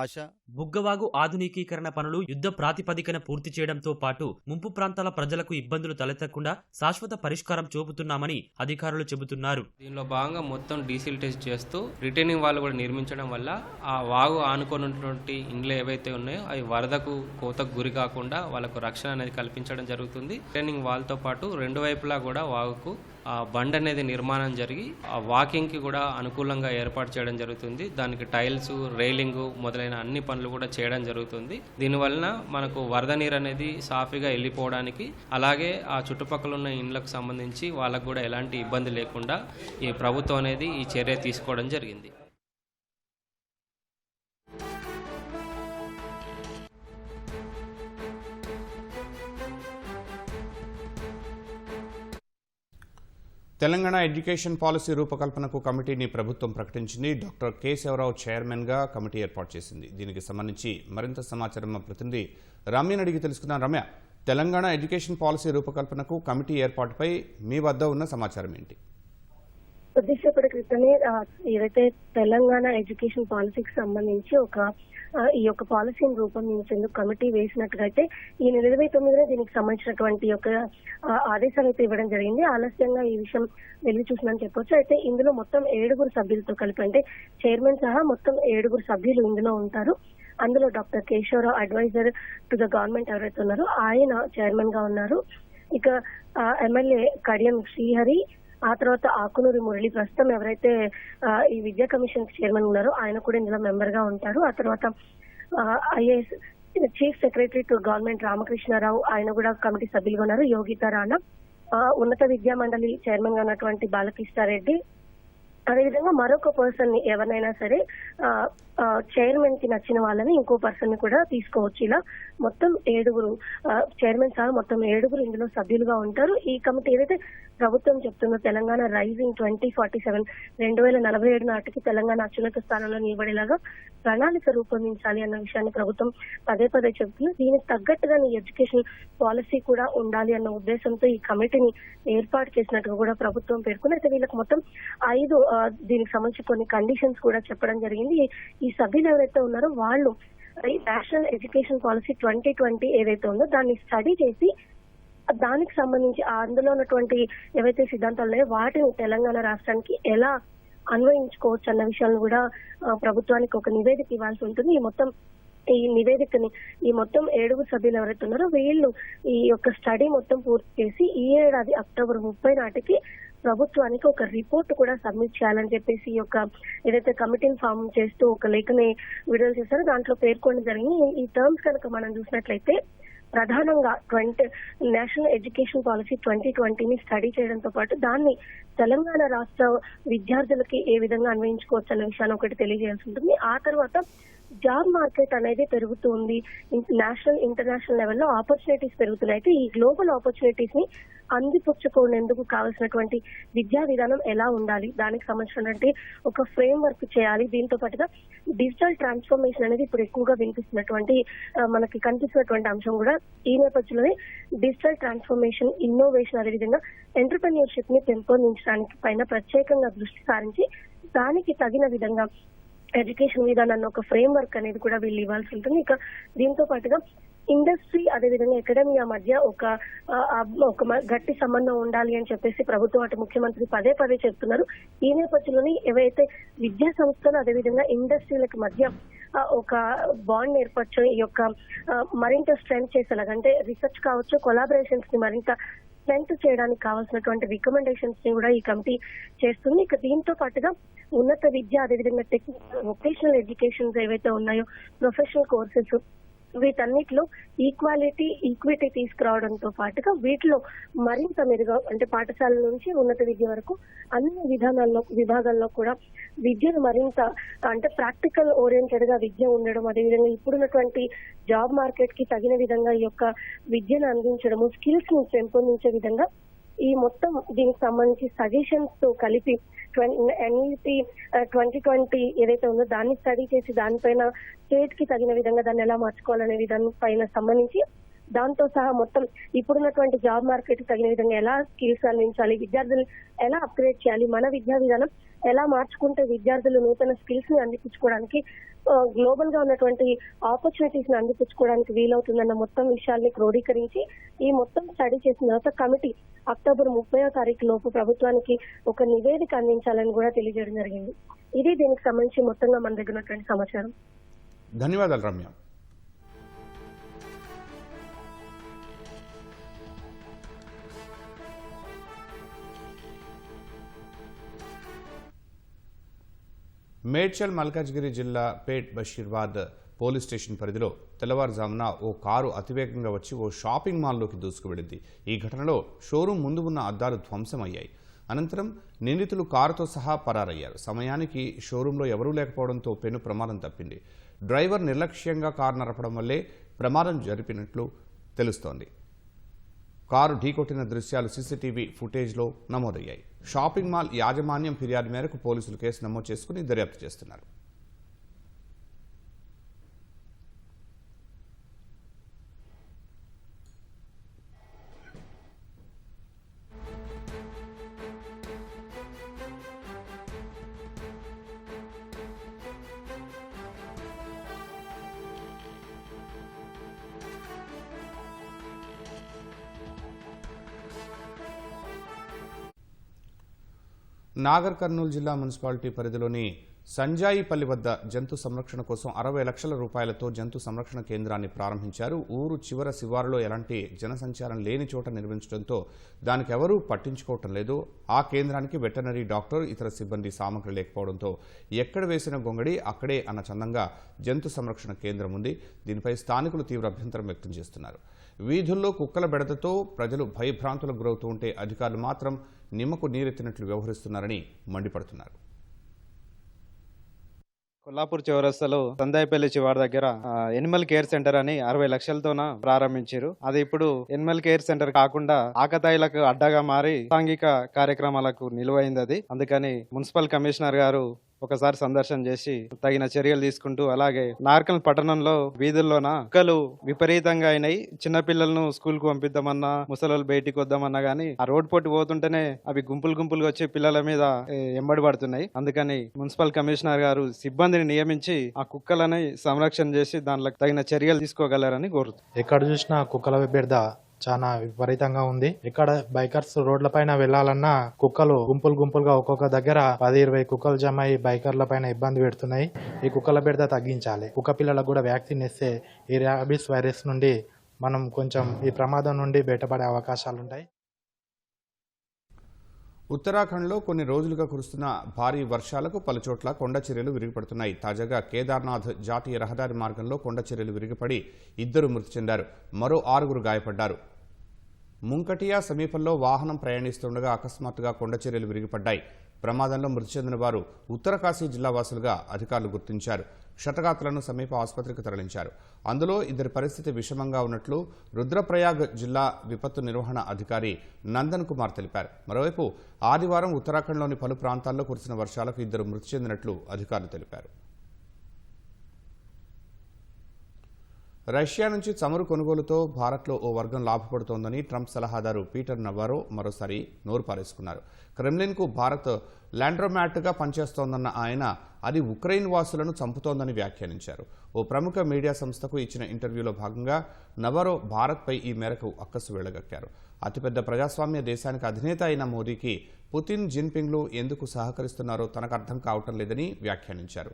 ఆశ. బుగ్గవాగు ఆధునికీకరణ పనులు యుద్ధ ప్రాతిపదికన పూర్తి చేయడంతో పాటు ముంపు ప్రాంతాల ప్రజలకు ఇబ్బందులు తలెత్తకుండా శాశ్వత పరిష్కారం చూపుతున్నామని అధికారులు చెబుతున్నారు. దీనిలో భాగంగా మొత్తం డీసిల్టేజ్ చేస్తూ రిటైనింగ్ వాల్ కూడా నిర్మించడం వల్ల ఆ వాగు ఆనుకున్నటువంటి ఇండ్లు ఏవైతే ఉన్నాయో అవి వరదకు కోతకు గురి కాకుండా వాళ్ళకు రక్షణ అనేది కల్పించడం జరుగుతుంది. రిటైనింగ్ వాల్ తో పాటు 2 వైపులా కూడా వాగుకు ఆ బండ్ అనేది నిర్మాణం జరిగి ఆ వాకింగ్ కి కూడా అనుకూలంగా ఏర్పాటు చేయడం జరుగుతుంది. దానికి టైల్స్, రైలింగ్ మొదలైన అన్ని పనులు కూడా చేయడం జరుగుతుంది. దీనివలన మనకు వరద నీరు అనేది సాఫీగా వెళ్ళిపోవడానికి, అలాగే ఆ చుట్టుపక్కల ఉన్న ఇండ్లకు సంబంధించి వాళ్ళకు కూడా ఎలాంటి ఇబ్బంది లేకుండా ఈ ప్రభుత్వం అనేది ఈ చర్య తీసుకోవడం జరిగింది. తెలంగాణ ఎడ్యుకేషన్ పాలసీ రూపకల్పనకు కమిటీని ప్రభుత్వం ప్రకటించింది. డాక్టర్ కె శివరావు చైర్మన్గా కమిటీ ఏర్పాటు చేసింది. దీనికి సంబంధించి మరింత సమాచారం మా ప్రతినిధి రమ్యను అడిగి తెలుసుకున్నాం. రమ్య, తెలంగాణ ఎడ్యుకేషన్ పాలసీ రూపకల్పనకు కమిటీ ఏర్పాటుపై మీ వద్ద ఉన్న సమాచారం ఏంటి? కొద్దిసేపటి క్రితమే ఏదైతే తెలంగాణ ఎడ్యుకేషన్ పాలసీకి సంబంధించి ఈ యొక్క పాలసీని రూపొందించేందుకు కమిటీ వేసినట్టుగైతే ఈ నెల 29నే దీనికి సంబంధించినటువంటి యొక్క ఆదేశాలు అయితే ఇవ్వడం జరిగింది. ఆలస్యంగా ఈ విషయం వెళ్లి చూసిందని చెప్పొచ్చు. అయితే ఇందులో మొత్తం 7 సభ్యులతో కలిపి, అంటే చైర్మన్ సహా మొత్తం 7 సభ్యులు ఇందులో ఉంటారు. అందులో doctor Keshava Rao adviser to the government ఎవరైతే ఉన్నారో ఆయన చైర్మన్ గా ఉన్నారు. ఇక ఎమ్మెల్యే కడియం శ్రీహరి, ఆ తర్వాత ఆకునూరి మురళి ప్రస్తుతం ఎవరైతే ఈ విద్యా కమిషన్ చైర్మన్ ఉన్నారో ఆయన కూడా ఇందులో మెంబర్ గా ఉంటారు. ఆ తర్వాత IAS chief secretary to government Ramakrishna Rao ఆయన కూడా కమిటీ సభ్యులుగా ఉన్నారు. యోగితా రాణా, ఉన్నత విద్యా మండలి చైర్మన్ గా ఉన్నటువంటి బాలకృష్ణారెడ్డి, అదేవిధంగా మరొక పర్సన్ ని ఎవరినైనా సరే చైర్మన్ కి నచ్చిన వాళ్ళని ఇంకో పర్సన్ ని కూడా తీసుకోవచ్చు. ఇలా మొత్తం 7 చైర్మన్ సహా మొత్తం 7 ఇందులో సభ్యులుగా ఉంటారు. ఈ కమిటీ ఏదైతే ప్రభుత్వం చెప్తుందో తెలంగాణ రైజింగ్ 2047 2047 నాటికి తెలంగాణ అత్యున్నత స్థానంలో నిలబడేలాగా ప్రణాళిక రూపొందించాలి అన్న విషయాన్ని ప్రభుత్వం పదే పదే చెబుతుంది. దీనికి తగ్గట్టుగా ఎడ్యుకేషన్ పాలసీ కూడా ఉండాలి అన్న ఉద్దేశంతో ఈ కమిటీని ఏర్పాటు చేసినట్టుగా కూడా ప్రభుత్వం పేర్కొంది. అయితే వీళ్ళకి మొత్తం 5 దీనికి సంబంధించి కొన్ని కండిషన్స్ కూడా చెప్పడం జరిగింది. ఈ సభ్యులు ఎవరైతే ఉన్నారో వాళ్ళు నేషనల్ ఎడ్యుకేషన్ పాలసీ 2020 ఏదైతే ఉందో దాన్ని స్టడీ చేసి దానికి సంబంధించి అందులో ఉన్నటువంటి ఏవైతే సిద్ధాంతాలు ఉన్నాయో వాటిని తెలంగాణ రాష్ట్రానికి ఎలా అన్వయించుకోవచ్చు అన్న విషయాలను కూడా ప్రభుత్వానికి ఒక నివేదిక ఇవ్వాల్సి ఉంటుంది. ఈ నివేదికని ఈ మొత్తం 7 సభ్యులు ఎవరైతే ఉన్నారో వీళ్ళు ఈ యొక్క స్టడీ మొత్తం పూర్తి చేసి ఈ ఏడాది అక్టోబర్ 30 నాటికి ప్రభుత్వానికి ఒక రిపోర్ట్ కూడా సబ్మిట్ చేయాలని చెప్పేసి ఈ యొక్క ఏదైతే కమిటీని ఫామ్ చేస్తూ ఒక లేఖని విడుదల చేశారో దాంట్లో పేర్కొనడం జరిగింది. ఈ టర్మ్స్ కనుక మనం చూసినట్లయితే ప్రధానంగా నేషనల్ ఎడ్యుకేషన్ పాలసీ 2020ని స్టడీ చేయడంతో పాటు దాన్ని తెలంగాణ రాష్ట్ర విద్యార్థులకి ఏ విధంగా అన్వయించుకోవచ్చు అన్న విషయాన్ని ఒకటి తెలియజేయాల్సి ఉంటుంది. ఆ తర్వాత జాబ్ మార్కెట్ అనేది పెరుగుతూ ఉంది. నేషనల్ ఇంటర్నేషనల్ లెవెల్లో ఆపర్చునిటీస్ పెరుగుతున్నాయి. అయితే ఈ గ్లోబల్ ఆపర్చునిటీస్ ని అందిపుచ్చుకునేందుకు కావాల్సినటువంటి విద్యా విధానం ఎలా ఉండాలి, దానికి సంబంధించినటువంటి ఒక ఫ్రేమ్ వర్క్ చేయాలి. దీంతో పాటుగా డిజిటల్ ట్రాన్స్ఫర్మేషన్ అనేది ఇప్పుడు ఎక్కువగా వినిపిస్తున్నటువంటి మనకి కనిపిస్తున్నటువంటి అంశం కూడా ఈ నేపథ్యంలోనే డిజిటల్ ట్రాన్స్ఫర్మేషన్, ఇన్నోవేషన్, అదేవిధంగా ఎంటర్‌ప్రెన్యూర్‌షిప్ ని పెంపొందించడానికి పైన ప్రత్యేకంగా దృష్టి సారించి దానికి తగిన విధంగా ఎడ్యుకేషన్ విధానాన్ని ఒక ఫ్రేమ్ వర్క్ అనేది కూడా వీళ్ళు ఇవ్వాల్సి ఉంటుంది. ఇక దీంతో పాటుగా ఇండస్ట్రీ అదేవిధంగా అకాడమియా మధ్య ఒక గట్టి సంబంధం ఉండాలి అని చెప్పేసి ప్రభుత్వం అటు ముఖ్యమంత్రి పదే పదే చెప్తున్నారు. ఈ నేపథ్యంలోనే ఏవైతే విద్యా సంస్థలు అదేవిధంగా ఇండస్ట్రీలకు మధ్య ఒక బాండ్ ఏర్పరచు ఈ యొక్క మరింత స్ట్రెంత్ చేసేలాగా అంటే రీసెర్చ్ కావచ్చు, కొలాబరేషన్స్ ని మరింత స్ట్రెంత్ చేయడానికి కావాల్సినటువంటి రికమెండేషన్స్ ని కూడా ఈ కమిటీ చేస్తుంది. ఇక దీంతో పాటుగా ఉన్నత విద్య అదేవిధంగా టెక్నికల్ వొకేషనల్ ఎడ్యుకేషన్స్ ఏవైతే ఉన్నాయో ప్రొఫెషనల్ కోర్సెస్ వీటన్నిటిలో ఈక్విటీ తీసుకురావడంతో పాటుగా వీటిలో మరింత మెరుగా అంటే పాఠశాలల నుంచి ఉన్నత విద్య వరకు అన్ని విభాగాల్లో కూడా విద్యను మరింత అంటే ప్రాక్టికల్ ఓరియంటెడ్ గా విద్య ఉండడం, అదేవిధంగా ఇప్పుడున్నటువంటి జాబ్ మార్కెట్ కి తగిన విధంగా ఈ యొక్క విద్యను అందించడము, స్కిల్స్ ని పెంపొందించే విధంగా ఈ మొత్తం దీనికి సంబంధించి సజెషన్స్ తో కలిపి ఎన్ఈపీ 2020 ఏదైతే ఉందో దాన్ని స్టడీ చేసి దానిపైన స్టేట్ కి తగిన విధంగా దాన్ని ఎలా మార్చుకోవాలనే విధానం పైన సంబంధించి దాంతో సహా మొత్తం ఇప్పుడున్నటువంటి జాబ్ మార్కెట్ తగిన విధంగా ఎలా స్కిల్స్ అందించాలి, విద్యార్థులు ఎలా అప్గ్రేడ్ చేయాలి, మన విద్యా విధానం ఎలా మార్చుకుంటే విద్యార్థులు నూతన స్కిల్స్ ని అందిపుచ్చుకోవడానికి గ్లోబల్ గా ఉన్నటువంటి ఆపర్చునిటీస్ ని అందిపుచ్చుకోవడానికి వీలవుతుందన్న మొత్తం విషయాల్ని క్రోడీకరించి ఈ మొత్తం స్టడీ చేసిన తర్వాత కమిటీ అక్టోబర్ 30వ తారీఖు లోపు ప్రభుత్వానికి ఒక నివేదిక అందించాలని కూడా తెలియజేయడం జరిగింది. ఇది దీనికి సంబంధించి మొత్తంగా మన దగ్గర ఉన్నటువంటి సమాచారం. ధన్యవాదాలు రమ్య. మేడ్చల్ మల్కాజ్గిరి జిల్లా పేట్ బషీర్బాద్ పోలీస్ స్టేషన్ పరిధిలో తెల్లవారుజామున ఓ కారు అతివేగంగా వచ్చి ఓ షాపింగ్ మాల్లోకి దూసుకువెడింది. ఈ ఘటనలో షోరూం ముందు ఉన్న అద్దాలు ధ్వంసమయ్యాయి. అనంతరం నిందితులు కారుతో సహా పరారయ్యారు. సమయానికి షోరూంలో ఎవరూ లేకపోవడంతో పెను ప్రమాదం తప్పింది. డ్రైవర్ నిర్లక్ష్యంగా కారు నడపడం వల్లే ప్రమాదం జరిపినట్లు తెలుస్తోంది. కారు ఢీకొట్టిన దృశ్యాలు సీసీటీవీ ఫుటేజ్లో నమోదయ్యాయి. షాపింగ్ మాల్ యాజమాన్యం ఫిర్యాదు మేరకు పోలీసులు కేసు నమోదు చేసుకుని దర్యాప్తు చేస్తున్నారు. నాగర్ కర్నూలు జిల్లా మున్సిపాలిటీ పరిధిలోని సంజాయిపల్లి వద్ద జంతు సంరక్షణ కోసం 60 లక్షల రూపాయలతో జంతు సంరక్షణ కేంద్రాన్ని ప్రారంభించారు. ఊరు చివర శివారులో ఎలాంటి జనసంచారం లేని చోట నిర్మించడంతో దానికి ఎవరూ పట్టించుకోవటం లేదు. ఆ కేంద్రానికి వెటర్నరీ డాక్టర్, ఇతర సిబ్బంది సామగ్రి లేకపోవడంతో ఎక్కడ వేసిన గొంగడి అక్కడే అన్న చందంగా జంతు సంరక్షణ కేంద్రం ఉంది. దీనిపై స్థానికులు తీవ్ర అభ్యంతరం వ్యక్తం చేస్తున్నారు. వీధుల్లో కుక్కల బెడదతో ప్రజలు భయభ్రాంతులకు గురవుతూ ఉంటే అధికారులు మాత్రం నిమ్మకు నీరెత్తినట్లు వ్యవహరిస్తున్నారని మండిపడుతున్నారు. కొల్లాపూర్ చౌరస్తాలో సందాయిపల్లి చివారి దగ్గర ఎనిమల్ కేర్ సెంటర్ అని 60 లక్షలతోన ప్రారంభించారు. అది ఇప్పుడు ఎనిమల్ కేర్ సెంటర్ కాకుండా ఆకతాయిలకు అడ్డగా మారి సాంఘిక కార్యక్రమాలకు నిలువైంది. అది అందుకని మున్సిపల్ కమిషనర్ గారు ఒకసారి సందర్శన చేసి తగిన చర్యలు తీసుకుంటూ, అలాగే నార్కల్ పట్టణంలో వీధుల్లోన కుక్కలు విపరీతంగా అయినాయి. చిన్నపిల్లలను స్కూల్ కు పంపిద్దామన్నా, ముసలోళ్ళు బయటికి వద్దామన్నా గానీ ఆ రోడ్ పోటీ పోతుంటేనే అవి గుంపులుగా వచ్చి పిల్లల మీద ఎంబడి పడుతున్నాయి. అందుకని మున్సిపల్ కమిషనర్ గారు సిబ్బందిని నియమించి ఆ కుక్కలని సంరక్షణ చేసి దానిలో తగిన చర్యలు తీసుకోగలరని కోరుతున్నారు. ఎక్కడ చూసినా కుక్కల బెడద చాలా విపరీతంగా ఉంది. ఇక్కడ బైకర్స్ రోడ్ల పైన వెళ్లాలన్నా కుక్కలు గుంపులుగా ఒక్కొక్క దగ్గర 10-20 కుక్కలు జమ అయ్యి బైకర్ల పైన ఇబ్బంది పెడుతున్నాయి. ఈ కుక్కల బెడద తగ్గించాలి. కుక్క పిల్లలకు కూడా వ్యాక్సిన్ ఇస్తే ఈ ర్యాబిస్ వైరస్ నుండి మనం కొంచెం ఈ ప్రమాదం నుండి బయటపడే అవకాశాలుంటాయి. ఉత్తరాఖండ్లో కొన్ని రోజులుగా కురుస్తున్న భారీ వర్షాలకు పలుచోట్ల కొండ చర్యలు విరిగిపడుతున్నాయి. తాజాగా కేదార్నాథ్ జాతీయ రహదారి మార్గంలో కొండ చర్యలు విరిగిపడి 2 మృతి చెందారు. మరో 6 గాయపడ్డారు. ముంకటియా సమీపంలో వాహనం ప్రయాణిస్తుండగా అకస్మాత్తుగా కొండ చర్యలు విరిగిపడ్డాయి. ప్రమాదంలో మృతి చెందిన వారు ఉత్తరకాశీ జిల్లా వాసులుగా అధికారులు గుర్తించారు. క్షతగాతులను సమీప ఆసుపత్రికి తరలించారు. అందులో 2 పరిస్థితి విషమంగా ఉన్నట్లు రుద్రప్రయాగ్ జిల్లా విపత్తు నిర్వహణ అధికారి నందన్ కుమార్ తెలిపారు. మరోవైపు ఆదివారం ఉత్తరాఖండ్లోని పలు ప్రాంతాల్లో కురిసిన వర్షాలకు 2 మృతి చెందినట్లు అధికారులు తెలిపారు. రష్యా నుంచి చమురు కొనుగోలుతో భారత్లో ఓ వర్గం లాభపడుతోందని ట్రంప్ సలహాదారు పీటర్ నవారో మరోసారి నోరు పారేసుకున్నారు. క్రెమ్లిన్కు భారత్ ల్యాండ్రోమాట్గా పనిచేస్తోందన్న ఆయన అది ఉక్రెయిన్ వాసులను చంపుతోందని వ్యాఖ్యానించారు. ఓ ప్రముఖ మీడియా సంస్థకు ఇచ్చిన ఇంటర్వ్యూలో భాగంగా నవారో భారత్పై ఈ మేరకు అక్కసు వెళ్లగక్కారు. అతిపెద్ద ప్రజాస్వామ్య దేశానికి అధినేత అయిన మోదీకి పుతిన్, జిన్పింగ్లు ఎందుకు సహకరిస్తున్నారో తనకు అర్థం కావటం లేదని వ్యాఖ్యానించారు.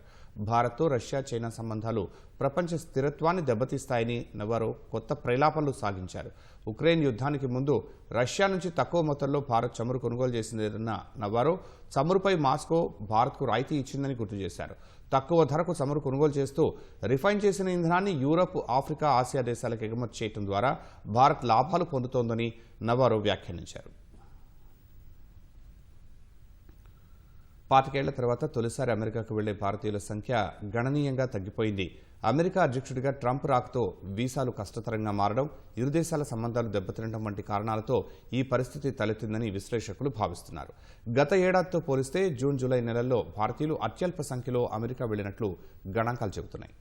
భారత్తో రష్యా, చైనా సంబంధాలు ప్రపంచ స్థిరత్వాన్ని దెబ్బతీస్తాయని నవారో కొత్త ప్రలాపనలు సాగించారు. ఉక్రెయిన్ యుద్ధానికి ముందు రష్యా నుంచి తక్కువ మొత్తంలో భారత్ చమురు కొనుగోలు చేసిందన్న నవారో చమురుపై మాస్కో భారత్కు రాయితీ ఇచ్చిందని గుర్తు చేశారు. తక్కువ ధరకు చమురు కొనుగోలు చేస్తూ రిఫైన్ చేసిన ఇంధనాన్ని యూరప్, ఆఫ్రికా, ఆసియా దేశాలకు ఎగుమతి చేయడం ద్వారా భారత్ లాభాలు పొందుతోందని నవారో వ్యాఖ్యానించారు. 25 ఏళ్ల తర్వాత తొలిసారి అమెరికాకు వెళ్లే భారతీయుల సంఖ్య గణనీయంగా తగ్గిపోయింది. అమెరికా అధ్యక్షుడిగా ట్రంప్ రాకతో వీసాలు కష్టతరంగా మారడం, ఇరు దేశాల సంబంధాలు దెబ్బతినడం వంటి కారణాలతో ఈ పరిస్థితి తలెత్తిందని విశ్లేషకులు భావిస్తున్నారు. గత ఏడాదితో పోలిస్తే జూన్, జూలై నెలల్లో భారతీయులు అత్యల్ప సంఖ్యలో అమెరికా వెళ్లినట్లు గణాంకాలు చెబుతున్నాయి.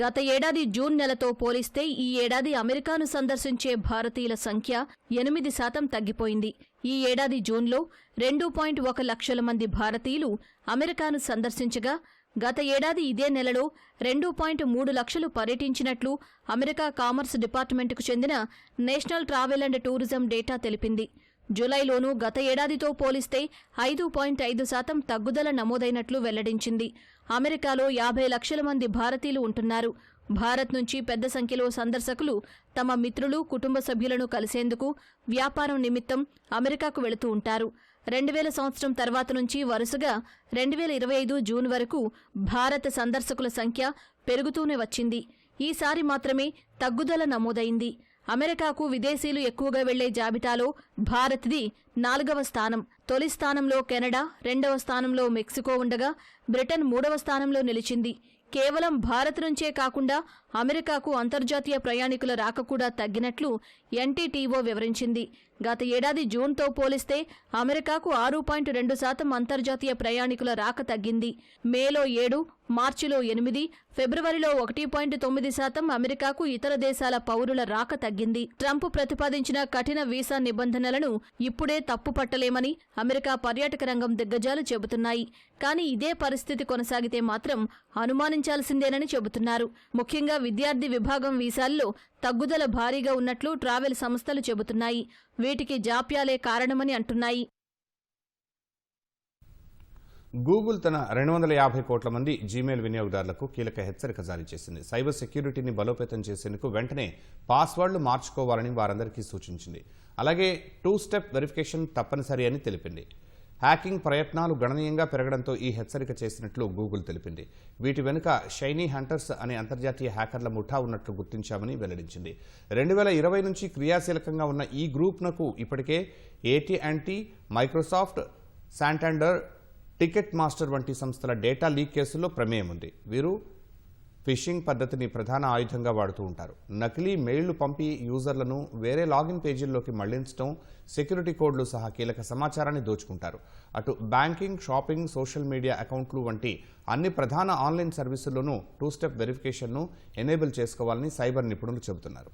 గత ఏడాది జూన్ నెలతో పోలిస్తే ఈ ఏడాది అమెరికాను సందర్శించే భారతీయుల సంఖ్య 8% తగ్గిపోయింది. ఈ ఏడాది జూన్లో 2.1 లక్షల మంది భారతీయులు అమెరికాను సందర్శించగా గత ఏడాది ఇదే నెలలో 2.3 లక్షలు పర్యటించినట్లు అమెరికా కామర్స్ డిపార్ట్మెంటుకు చెందిన national travel and tourism data తెలిపింది. జూలైలోనూ గత ఏడాదితో పోలిస్తే 5.5% తగ్గుదల నమోదైనట్లు వెల్లడించింది. అమెరికాలో 50 లక్షల మంది భారతీయులు ఉంటున్నారు. భారత్ నుంచి పెద్ద సంఖ్యలో సందర్శకులు తమ మిత్రులు, కుటుంబ సభ్యులను కలిసేందుకు, వ్యాపారం నిమిత్తం అమెరికాకు వెళుతూ ఉంటారు. 2000 సంవత్సరం తర్వాత నుంచి వరుసగా 2025 జూన్ వరకు భారత సందర్శకుల సంఖ్య పెరుగుతూనే వచ్చింది. ఈసారి మాత్రమే తగ్గుదల నమోదైంది. అమెరికాకు విదేశీయులు ఎక్కువగా వెళ్లే జాబితాలో భారత్ది 4వ స్థానం. తొలి స్థానంలో కెనడా, 2వ స్థానంలో మెక్సికో ఉండగా బ్రిటన్ 3వ స్థానంలో నిలిచింది. కేవలం భారత్ నుంచే కాకుండా అమెరికాకు అంతర్జాతీయ ప్రయాణికుల రాక కూడా తగ్గినట్లు ఎన్టీటీఓ వివరించింది. గత ఏడాది జూన్తో పోలిస్తే అమెరికాకు 6.2% అంతర్జాతీయ ప్రయాణికుల రాక తగ్గింది. మేలో 7, మార్చిలో 8, ఫిబ్రవరిలో 1.9% అమెరికాకు ఇతర దేశాల పౌరుల రాక తగ్గింది. ట్రంప్ ప్రతిపాదించిన కఠిన వీసా నిబంధనలను ఇప్పుడే తప్పుపట్టలేమని అమెరికా పర్యాటక రంగం దిగ్గజాలు చెబుతున్నాయి. కానీ ఇదే పరిస్థితి కొనసాగితే మాత్రం అనుమానించాల్సిందేనని చెబుతున్నారు. ముఖ్యంగా విద్యార్థి విభాగం వీసాల్లో తగ్గుదల భారీగా ఉన్నట్లు ట్రావెల్ సంస్థలు చెబుతున్నాయి. వీటికి జాప్యాలే కారణమని అంటున్నాయి. గూగుల్ తన 250 కోట్ల మంది జీమెయిల్ వినియోగదారులకు కీలక హెచ్చరిక జారీ చేసింది. సైబర్ సెక్యూరిటీని బలోపేతం చేసేందుకు వెంటనే పాస్వర్డ్లు మార్చుకోవాలని వారందరికీ సూచించింది. అలాగే 2 స్టెప్ వెరిఫికేషన్ తప్పనిసరి అని తెలిపింది. హ్యాకింగ్ ప్రయత్నాలు గణనీయంగా పెరగడంతో ఈ హెచ్చరిక చేసినట్లు గూగుల్ తెలిపింది. వీటి వెనుక షైనీ హంటర్స్ అనే అంతర్జాతీయ హ్యాకర్ల ముఠా ఉన్నట్లు గుర్తించామని వెల్లడించింది. 2020 నుంచి క్రియాశీలకంగా ఉన్న ఈ గ్రూప్నకు ఇప్పటికే AT&T, Microsoft, Santander, ticket master వంటి సంస్థల డేటా లీక్ కేసుల్లో ప్రమేయం ఉంది. వీరు ఫిషింగ్ పద్ధతిని ప్రధాన ఆయుధంగా వాడుతూ ఉంటారు. నకిలీ మెయిళ్లు పంపి యూజర్లను వేరే లాగిన్ పేజీల్లోకి మళ్లించడం, సెక్యూరిటీ కోడ్లు సహా కీలక సమాచారాన్ని దోచుకుంటారు. అటు బ్యాంకింగ్, షాపింగ్, సోషల్ మీడియా అకౌంట్లు వంటి అన్ని ప్రధాన ఆన్లైన్ సర్వీసుల్లోనూ 2 స్టెప్ వెరిఫికేషన్ను ఎనేబుల్ చేసుకోవాలని సైబర్ నిపుణులు చెబుతున్నారు.